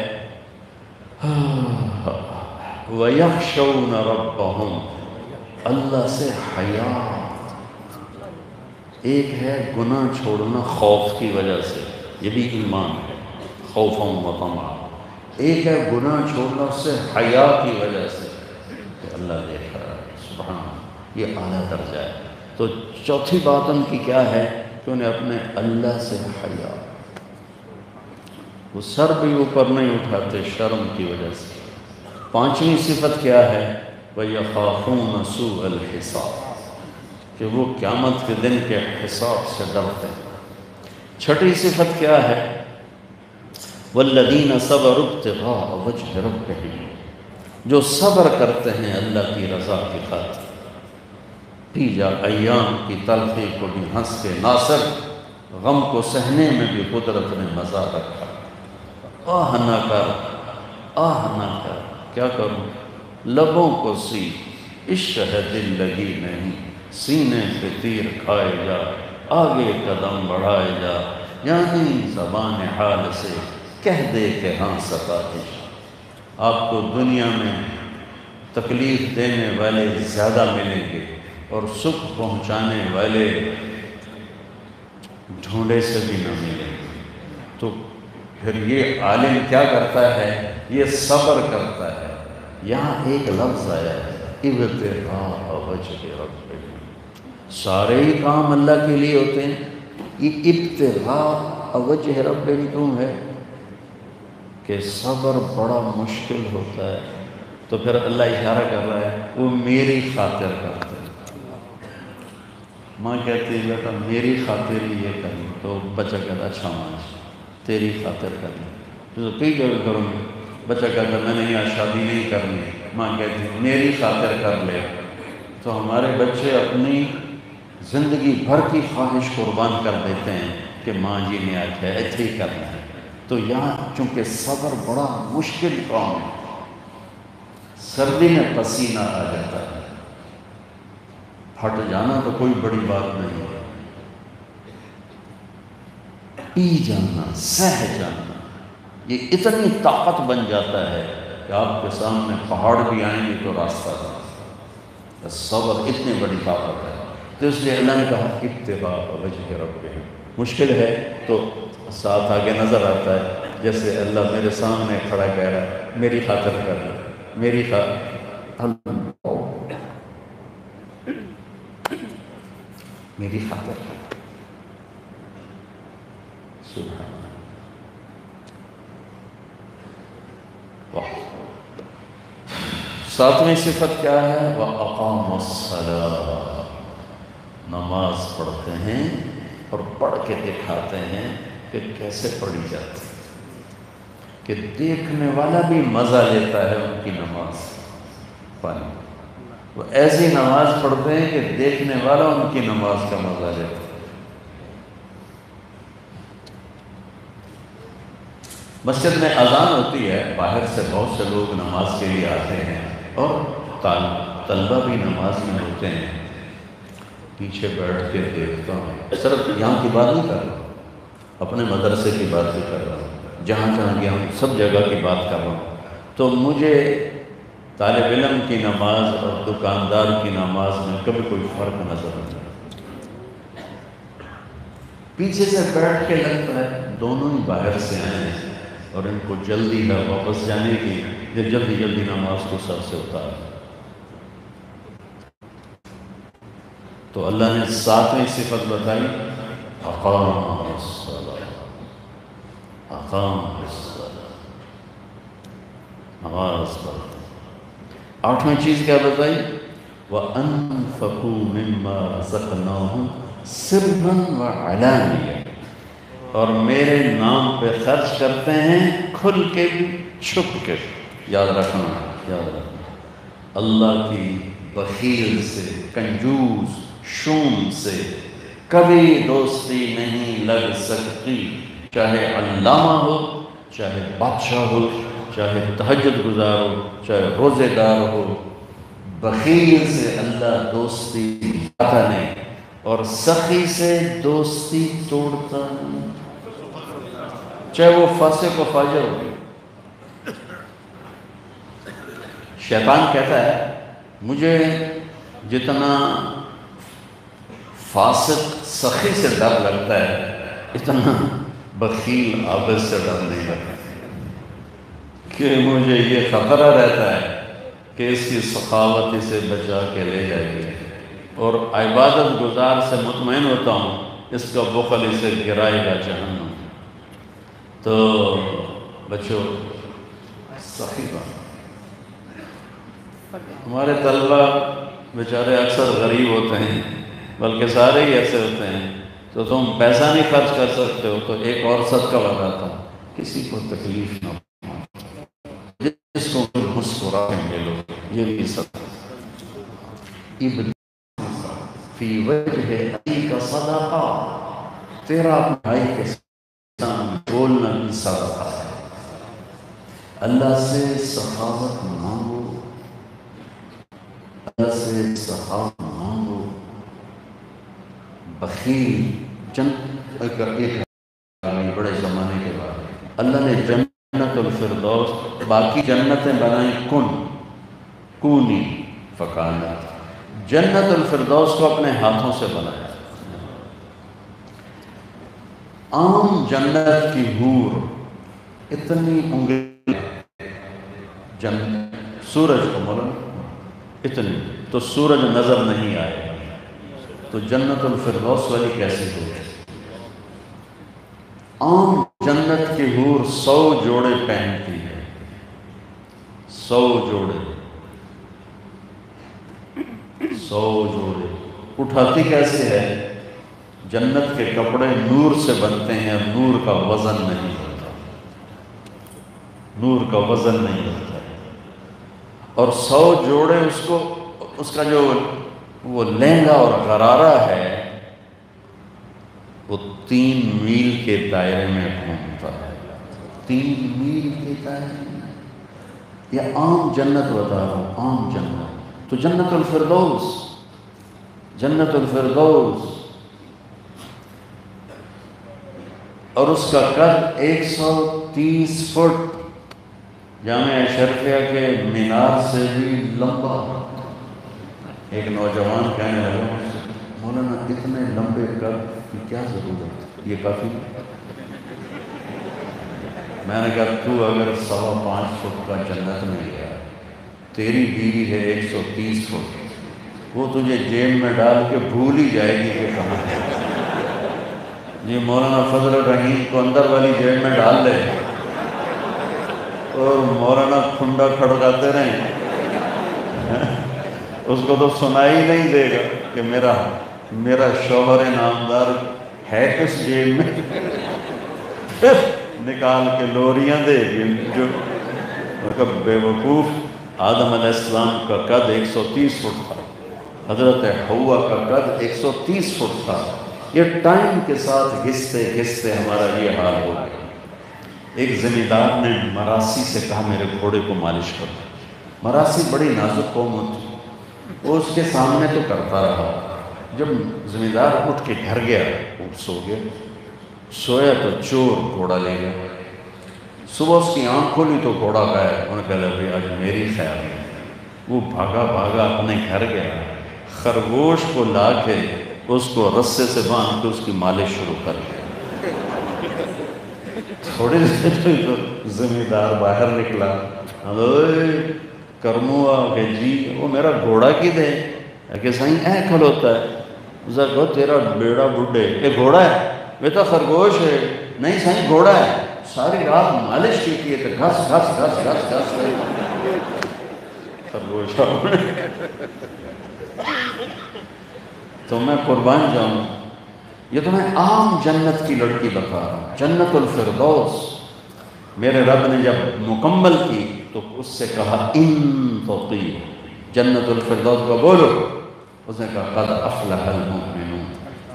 A: وَيَخْشَوْنَ رَبَّهُمْ، اللہ سے حیا. ایک ہے گناہ چھوڑنا خوف کی وجہ سے، یہ بھی ایمان ہے. خوفاً و طمعاً. ایک ہے گناہ چھوڑنا اس سے حیا کی وجہ سے کہ اللہ دیکھ رہا ہے، سبحان اللہ، یہ اعلیٰ درجہ ہے۔ تو چوتھی بات ان کی کیا ہے کہ انہیں اپنے اللہ سے حیا، وہ سر بھی اوپر نہیں اٹھاتے شرم کی وجہ سے۔ پانچویں صفت کیا ہے؟ وَيَخَافُونَ سُوءَ الْحِسَابِ، کہ وہ قیامت کے دن کے حساب سے ڈرتے ہیں۔ چھٹی صفت کیا ہے؟ وَالَّذِينَ صَبَرُوا ابْتِغَاءَ وَجْهِ رَبِّهِمْ، جو صبر کرتے ہیں اللہ کی رضا کی خاطر۔ پی جا ایام کی تلخی کو بھی ہنس کے ناصر، غم کو سہنے میں بھی قدرت نے مزہ رکھا۔ آہ نہ کر، آہ نہ کر، کیا کروں؟ لبوں کو سی، عشق ہے دل لگی نہیں، سینے پہ تیر کھائے جا، آگے قدم بڑھائے جا، یعنی زبان حال سے کہہ دے کہ ہاں ستائش۔ آپ کو دنیا میں تکلیف دینے والے زیادہ ملیں گے اور سکھ پہنچانے والے ڈھونڈے سے بھی نہ ملیں گے۔ تو پھر یہ عالم کیا کرتا ہے؟ یہ صبر کرتا ہے۔ یہاں ایک لفظ آیا ہے، ابتغاء وجہ ربہ، سارے ہی کام اللہ کے لیے ہوتے ہیں، یہ ابتغاء وجہ ربہ کیوں ہے؟ کہ صبر بڑا مشکل ہوتا ہے، تو پھر اللہ اشارہ کر رہا ہے وہ میری خاطر کرتے ہیں۔ ماں کہتی ہے بیٹا میری خاطر ہی یہ کریں، تو بچہ کہتا اچھا ماں تیری خاطر کریں، تو کئی جگہ کروں گی۔ بچہ کہتا میں نے یہاں شادی نہیں کرنی، ماں کہتی میری خاطر کر لے۔ تو ہمارے بچے اپنی زندگی بھر کی خواہش قربان کر دیتے ہیں کہ ماں جی نے آج ہے ایسے ہی کرنا ہے۔ تو یہاں چونکہ صبر بڑا مشکل کام ہے، سردی میں پسینہ آ جاتا ہے، پھٹ جانا تو کوئی بڑی بات نہیں ہے، پی جانا، سہ جانا، یہ اتنی طاقت بن جاتا ہے کہ آپ کے سامنے پہاڑ بھی آئیں گے تو راستہ نہیں۔ صبر اتنی بڑی طاقت ہے، تو اس لیے اللہ نے کہا ابتغاء وجہ ربہ۔ مشکل ہے تو ساتھ آگے نظر آتا ہے، جیسے اللہ میرے سامنے کھڑا کہہ رہا ہے میری خاطر کر لے، میری خاطر، میری خاطر کر لے، سبحان اللہ۔ ساتویں صفت کیا ہے؟ وَأَقَامَ الصَّلَاةَ، نماز پڑھتے ہیں اور پڑھ کے دکھاتے ہیں کہ کیسے پڑھی جاتی ہے، کہ دیکھنے والا بھی مزہ لیتا ہے ان کی نماز پڑھنے۔ وہ ایسی نماز پڑھتے ہیں کہ دیکھنے والا ان کی نماز کا مزہ لیتا ہے۔ مسجد میں اذان ہوتی ہے، باہر سے بہت سے لوگ نماز کے لیے آتے ہیں اور طلبہ بھی نماز میں ہوتے ہیں، پیچھے بیٹھ کے دیکھتا ہوں۔ صرف یہاں کی بات نہیں کر رہا ہوں، اپنے مدرسے کی بات بھی کر رہا ہوں، جہاں جہاں گیا ہوں سب جگہ کی بات کر رہا ہوں۔ تو مجھے طالب علم کی نماز اور دکاندار کی نماز میں کبھی کوئی فرق نظر نہیں آتا۔ پیچھے سے بیٹھ کے لگتا ہے دونوں ہی باہر سے آئے ہیں اور ان کو جلدی ہے واپس جانے کی، یہ جلدی جلدی نماز کو سر سے اتار۔ تو اللہ نے ساتویں صفت بتائی، اقام الصلاۃ، اقام الصلاۃ، نماز پڑھتے۔ آٹھویں چیز کیا بتائی؟ وَأَنفَقُوا مِمَّا رَزَقْنَاهُمْ سِرًّا وَعَلَانِيَةً، اور میرے نام پہ خرچ کرتے ہیں کھل کے بھی چھپ کے۔ یاد رکھنا، یاد رکھنا، اللہ کی بخیل سے، کنجوس شوم سے کبھی دوستی نہیں لگ سکتی، چاہے علامہ ہو، چاہے بادشاہ ہو، چاہے تہجد گزار ہو، چاہے روزے دار ہو، بخیل سے اللہ دوستی پاتا نہیں اور سخی سے دوستی توڑتا نہیں، چاہے وہ فاسق و فاجر ہو۔ شیطان کہتا ہے مجھے جتنا فاسق سخی سے ڈر لگتا ہے اتنا بخیل عابد سے ڈر نہیں لگتا، کہ مجھے یہ خطرہ رہتا ہے کہ اس کی سخاوت اسے بچا کے لے جائے گی، اور عبادت گزار سے مطمئن ہوتا ہوں اس کا بخل اسے گرائے گا جہنم۔ تو بچوں، صحیح بات، ہمارے طلبہ بیچارے اکثر غریب ہوتے ہیں، بلکہ سارے ہی ایسے ہوتے ہیں، تو تم پیسہ نہیں خرچ کر سکتے ہو تو ایک اور صدقہ لگاتا ہوں، کسی کو تکلیف نہ ہو، جس کو مسکرا کے ملو، یہ بھی صدقہ۔ ابن فی وجہ اخیک صدقہ، تیرا بھائی کے سامنے بولنا بھی صدقہ ہے۔ اللہ سے سخاوت مانگو، اللہ سے سخاوت مانگو۔ بخیل ایک بڑے زمانے کے بعد اللہ نے جنت الفردوس، باقی جنتیں بنائیں کونی فکانا، جنت الفردوس کو اپنے ہاتھوں سے بنایا۔ عام جنت کی حور اتنی انگلی سورج کو مولانا اتنی تو سورج نظر نہیں آئے، تو جنت الفردوس والی کیسی ہو؟ عام جنت کی حور 100 جوڑے پہنتی ہے، 100 جوڑے، 100 جوڑے اٹھاتی کیسے ہے؟ جنت کے کپڑے نور سے بنتے ہیں، اور نور کا وزن نہیں ہوتا، نور کا وزن نہیں ہوتا، اور 100 جوڑے اس کا جو وہ لہنگا اور غرارہ ہے وہ 3 میل کے دائرے میں گھومتا ہے، 3 میل کے دائرے میں۔ یہ عام جنت بتا رہا ہوں، عام جنت، تو جنت الفردوس، جنت الفردوس، اور اس کا قد 130 فٹ، جامعہ اشرفیہ کے مینار سے بھی لمبا۔ ایک نوجوان کہنے لگا، مولانا اتنے لمبے قد کی کیا ضرورت، یہ کافی؟ میں نے کہا تو اگر 5.25 فٹ کا جنت میں گیا، تیری بیوی ہے 130 فٹ، وہ تجھے جیب میں ڈال کے بھول ہی جائے گی کہ کہاں ہے۔ یہ مولانا فضل الرحیم کو اندر والی جیب میں ڈال لے اور مولانا کھنڈا کھڑکاتے رہیں، اس کو تو سنائی نہیں دے گا کہ میرا شوہر نامدار ہے کس جیب میں، نکال کے لوریاں دے گی۔ جو بے وقوف، آدم علیہ السلام کا قد 130 فٹ تھا، حضرت حوا کا قد 130 فٹ تھا۔ یہ ٹائم کے ساتھ گھستے ہمارا یہ حال ہو گیا۔ ایک زمیندار نے مراسی سے کہا میرے گھوڑے کو مالش کرو۔ مراسی بڑی نازک قوم ہوتی، وہ اس کے سامنے تو کرتا رہا۔ جب زمیندار اٹھ کے گھر گیا، وہ سو گیا، سویا تو چور گھوڑا لے گیا۔ صبح اس کی آنکھ کھولی تو گھوڑا غائب۔ انہوں نے کہا بھائی آج میری خیال ہے۔ وہ بھاگا اپنے گھر گیا، خرگوش کو لا کے اس کو رسے سے باندھ کے اس کی مالش شروع کر دیا۔ تھوڑی دیر تو زمیندار باہر نکلا، کرموا کہ جی وہ میرا گھوڑا کی دے کہ سائیں اے کھلوتا ہے۔ اسے کہو تیرا بیڑا بڈھے، یہ گھوڑا ہے؟ بیٹا خرگوش ہے۔ نہیں سائیں گھوڑا ہے۔ ساری رات مالش کی ہے کہ گھس گھس گھس گھس گھس خرگوش۔ تو میں قربان جاؤں، یہ تو میں عام جنت کی لڑکی بتا رہا ہوں، جنت الفردوس۔ میرے رب نے جب مکمل کی تو اس سے کہا انطقی، جنت الفردوس کو بولو۔ اس نے کہا قد افلح المؤمنون،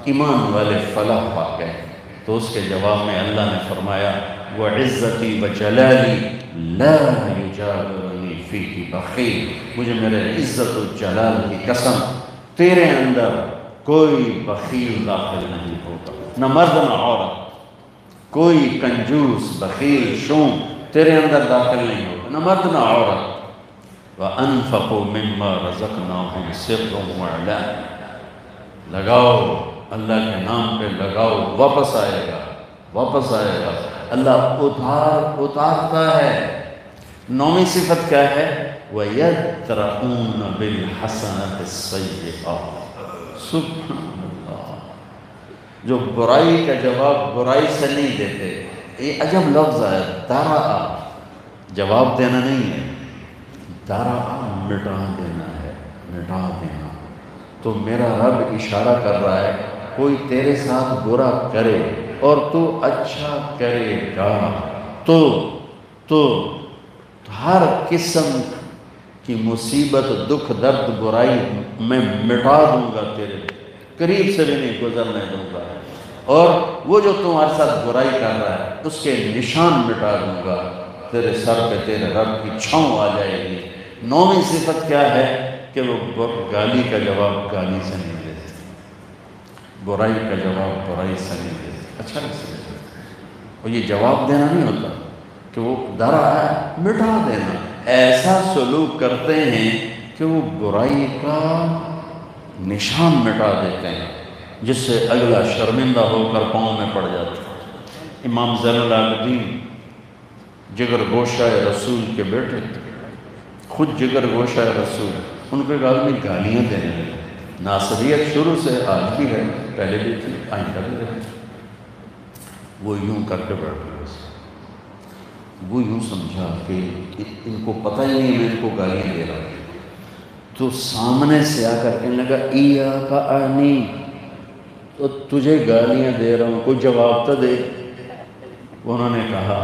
A: ایمان والے فلاح پا گئے۔ تو اس کے جواب میں اللہ نے فرمایا وعزتی وجلالی لا یجاورنی فیہ بخیل، مجھے میرے عزت و جلال کی قسم تیرے اندر کوئی بخیل داخل نہیں ہوتا، نہ مرد نہ عورت، کوئی کنجوس بخیل شوم تیرے اندر داخل نہیں ہوتا، نہ مرد نہ عورت۔ وَأَنفَقُوا مِمَّا رَزَقْنَاهُمْ سِرًّا وَعَلَانِيَةً، لگاؤ اللہ کے نام پہ لگاؤ، واپس آئے گا، واپس آئے گا۔ اللہ اتارتا ہے، 9ویں صفت کیا ہے؟ وَيَدْرَؤُونَ بِالْحَسَنَةِ السَّيِّئَةِ، سبحان اللہ، جو برائی کا جواب برائی سے نہیں دیتے۔ یہ عجب لفظ ہے، درأ، جواب دینا نہیں ہے، درأ مٹا دینا ہے، مٹا دینا۔ تو میرا رب اشارہ کر رہا ہے کوئی تیرے ساتھ برا کرے اور تو اچھا کرے گا تو ہر قسم کی مصیبت، دکھ، درد، برائی میں مٹا دوں گا، تیرے قریب سے بھی نہیں گزرنے دوں گا، اور وہ جو تمہارے ساتھ برائی کر رہا ہے اس کے نشان مٹا دوں گا، تیرے سر پہ تیرے رب کی چھاؤں آ جائے گی۔ 9ویں صفت کیا ہے کہ وہ گالی کا جواب گالی سے نہیں دیتے، برائی کا جواب برائی سے نہیں دیتے، اچھا نہیں سمجھتے۔ اور یہ جواب دینا نہیں ہوتا کہ وہ درا ہے، مٹا دینا، ایسا سلوک کرتے ہیں کہ وہ برائی کا نشان مٹا دیتے ہیں، جس سے اگلا شرمندہ ہو کر پاؤں میں پڑ جاتا ہے۔ امام زین العابدین جگر گوشہ رسول کے بیٹے تھے، خود جگر گوشہ رسول، ان کے آدمی گالیاں دینے لگے۔ ناصریت شروع سے آج بھی ہے، پہلے بھی تھی، آئندہ بھی رہے۔ وہ یوں کر کے بیٹھ گئے، وہ یوں سمجھا کہ ان کو پتہ ہی نہیں میں ان کو گالیاں دے رہا ہوں، تو سامنے سے آ کر کہنے لگا ایاک انی، تو تجھے گالیاں دے رہا ہوں، کوئی جواب تو دے۔ انہوں نے کہا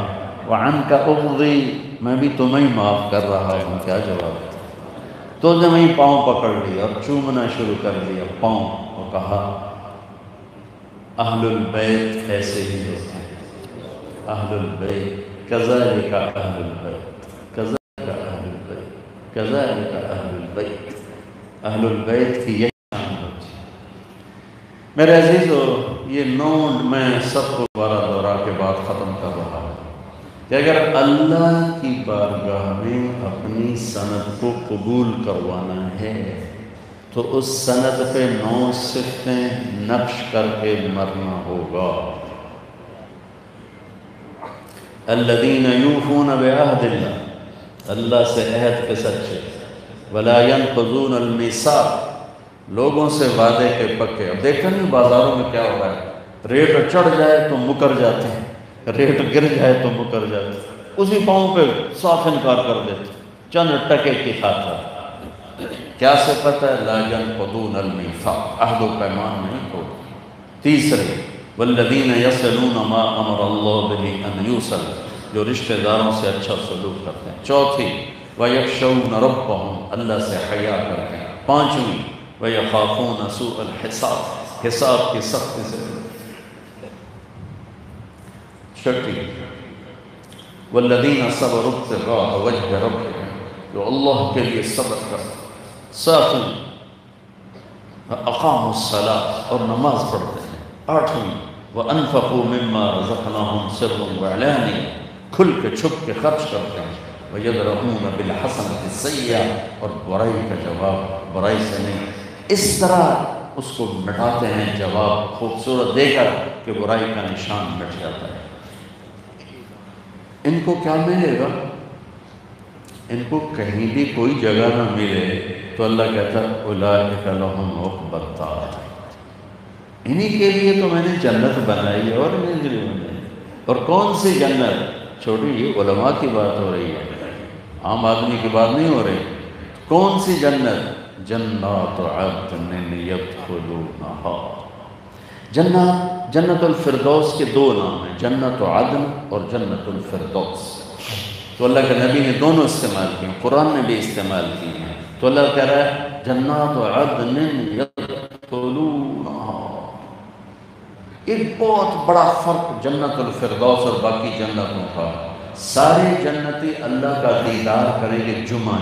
A: وعنک اغضی، میں بھی تمہیں ہی معاف کر رہا ہوں، کیا جواب؟ تو نے وہیں پاؤں پکڑ لیا اور چومنا شروع کر دیا پاؤں، اور کہا اہل البیت ایسے ہی ہوتے ہیں، اہل البیت کذالک اہل البیت، کذالک اہل البیت، کذالک اہل البیت، اہل البیت کی یہی شان ہوتی ہے۔ میرے عزیزو، یہ نوٹ میں سب کو دوبارہ دہرا کے بعد ختم کر رہا ہوں کہ اگر اللہ کی بارگاہ میں اپنی سند کو قبول کروانا ہے تو اس سند پہ 9 صفتیں نقش کر کے مرنا ہوگا۔ الذین یوفون بعہد اللہ، اللہ سے عہد کے سچے، ولا ينقضون المیثاق، لوگوں سے وعدے کے پکے۔ اب دیکھیں نہیں بازاروں میں کیا ہو رہا ہے، ریٹ چڑھ جائے تو مکر جاتے ہیں، ریٹ گر جائے تو مکر جاتے ہیں، اسی پاؤں پہ صاف انکار کر دیتے چند ٹکے کی خاطر۔ کیا صفت ہے؟ لا ينقضون المیثاق، عہد و پیمان نہیں توڑتے۔ تیسرے والذین یصلون ما امر اللہ بہ ان یوصل، جو رشتہ داروں سے اچھا سلوک کرتے ہیں۔ چوتھی ویخشون ربہم، اللہ سے حیا کرتے ہیں۔ پانچویں ویخافون سوء الحساب، حساب کی سختی سے۔ چھٹی والذین صبروا ابتغاء وجہ ربہم، جو اللہ کے لیے صبر کرتے ہیں۔ ساتویں اقاموا الصلاۃ، اور نماز پڑھتے ہیں۔ آٹھویں وانفقوا مما رزقناہم سرا وعلانیہ، کھل کے چھپ کے خرچ کرتے ہیں۔ ویدرؤون بالحسنۃ السیئۃ، اور برائی کا جواب برائی سے نہیں، اس طرح اس کو مٹاتے ہیں، جواب خوبصورت دے کر کہ برائی کا نشان مٹ جاتا ہے۔ ان کو کیا ملے گا؟ ان کو کہیں بھی کوئی جگہ نہ ملے تو اللہ کہتا ہے اولئک لہم عقبی الدار، انہی کے لیے تو میں نے جنت بنائی ہے، اور انہیں کے لیے بنائی۔ اور کون سی جنت؟ چھوٹی یہ علماء کی بات ہو رہی ہے، عام آدمی کی بات نہیں ہو رہی۔ کون سی جنت؟ جنات عدن یدخلونہا، جنت الفردوس کے 2 نام ہیں، جنت عدن اور جنت الفردوس۔ تو اللہ کے نبی نے دونوں استعمال کیے، قرآن نے بھی استعمال کیے ہیں۔ تو اللہ کہہ رہا ہے جنات عدن یدخلونہا۔ ایک بہت بڑا فرق جنت الفردوس اور باقی جنتوں کا، سارے جنتی اللہ کا دیدار کریں گے جمعہ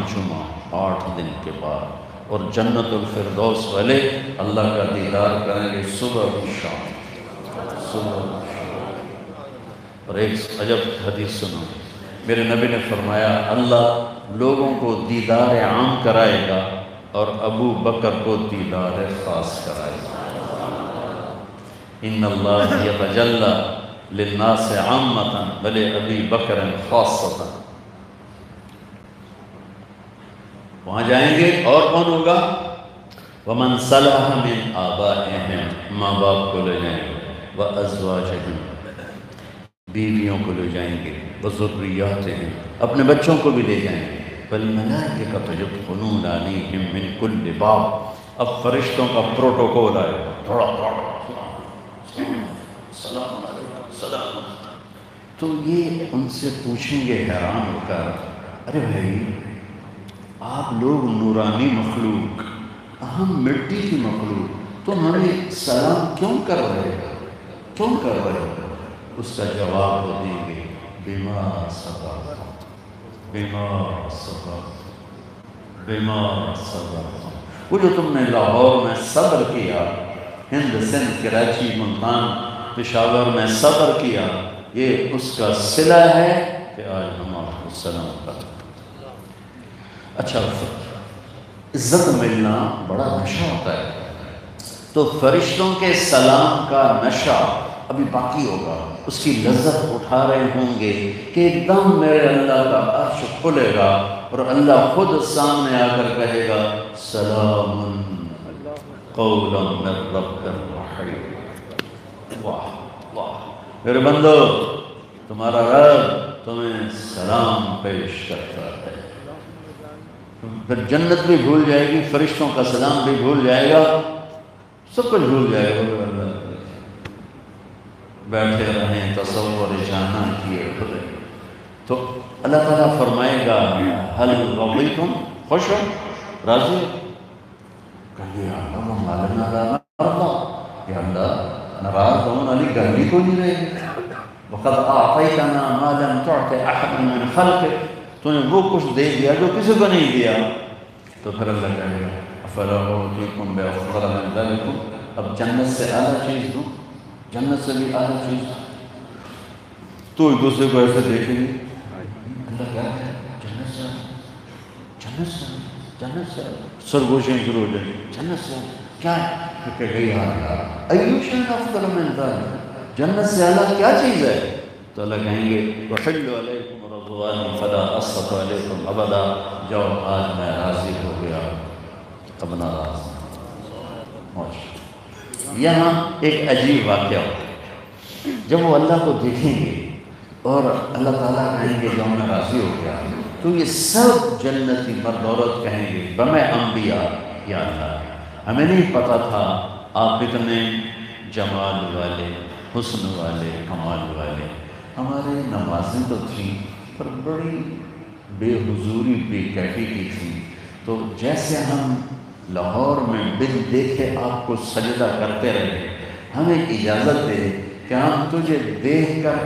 A: 8 دن کے بعد، اور جنت الفردوس والے اللہ کا دیدار کریں گے صبح و شام، صبح و شام۔ اور ایک عجب حدیث سنو، میرے نبی نے فرمایا اللہ لوگوں کو دیدار عام کرائے گا اور ابو بکر کو دیدار خاص کرائے گا۔ ان اللہ یتجلی للناس عامۃ ولی ابی بکر خاصۃ۔ وہاں جائیں گے اور کون ہوگا؟ وَمَنْ صَلَحَ مِنْ آبَائِهِمْ، ماں باپ کو لے جائیں گے، وَأَزْوَاجِهِمْ، بیویوں کو لے جائیں گے، وَذُرِّيَّاتِهِمْ، اپنے بچوں کو بھی لے جائیں گے، وَالْمَلَائِكَةُ يَدْخُلُونَ عَلَيْهِمْ مِنْ كُلِّ بَابٍ، اب فرشتوں کا پروٹوکول آئے گا، تھوڑا سلام علیکم سلام علیکم، تو یہ ان سے پوچھیں گے حیران ہو کر، ارے بھائی آپ لوگ نورانی مخلوق، ہم مٹی کی مخلوق، تم ہمیں سلام کیوں کر رہے ہو، کیوں کر رہے ہو؟ اس کا جواب وہ دیں گے، بما صبرتم، بما صبرتم، بما صبرتم، وہ جو تم نے لاہور میں صبر کیا، ہند سندھ کراچی ملتان پشاور میں صبر کیا، یہ اس کا صلہ ہے کہ آج ہم آپ کو سلام کرتے ہیں۔ اچھا، عزت ملنا بڑا نشہ ہوتا ہے، تو فرشتوں کے سلام کا نشہ ابھی باقی ہوگا، اس کی لذت اٹھا رہے ہوں گے کہ ایک دم میرے اللہ کا عرش کھلے گا اور اللہ خود سامنے آ کر کہے گا سلام قولا من رب رحیم۔ واہ واہ میرے بندو، تمہارا رب تمہیں سلام پیش کرتا ہے۔ پھر جنت بھی بھول جائے گی، فرشتوں کا سلام بھی بھول جائے گا، سب کچھ بھول جائے گا، بیٹھے رہیں تصور جانا کیے کھلے۔ تو اللہ تعالیٰ فرمائے گا حل رضیتم، خوش ہو، راضی ہو؟ کہیے یا اللہ وما لنا لا نرضى، یا اللہ ناراض ہونے والی گرمی کو نہیں رہے گی، وقد اعطیتنا ما لم تعط احدا من خلقک، تو نے وہ کچھ دے دیا جو کسی کو نہیں دیا۔ تو پھر اللہ کہے گا افلا اعطیکم بافضل من ذلکم، اب جنت سے اعلیٰ چیز دوں، جنت سے بھی اعلیٰ چیز دوں۔ تو ایک دوسرے کو ایسے دیکھیں گے، اللہ کیا ہے جنت سے، جنت سے، جنت سے، سرگوشیں شروع ہو جائیں گی، جنت سے کیا ہے؟ تو کہے گا یا اللہ ایو شیء افضل من ذلک، جنت سے اعلیٰ کیا چیز ہے؟ تو اللہ کہیں گے وحل علیکم رضوانی فلا اسخط علیکم ابدا، جاؤ آج میں راضی ہو گیا، اب ناراض۔ یہاں ایک عجیب واقعہ ہوتا ہے، جب وہ اللہ کو دیکھیں گے اور اللہ تعالیٰ کہیں گے جو میں راضی ہو گیا، تو یہ سب جنتی مرد عورت کہیں گے بمے انبیاء، یا اللہ ہمیں نہیں پتا تھا آپ اتنے جمال والے، حسن والے، کمال والے، ہماری نمازیں تو تھیں پر بڑی بے حضوری بے کیفی کی تھی، تو جیسے ہم لاہور میں بن دیکھے آپ کو سجدہ کرتے رہے، ہمیں اجازت دے کہ ہم تجھے دیکھ کر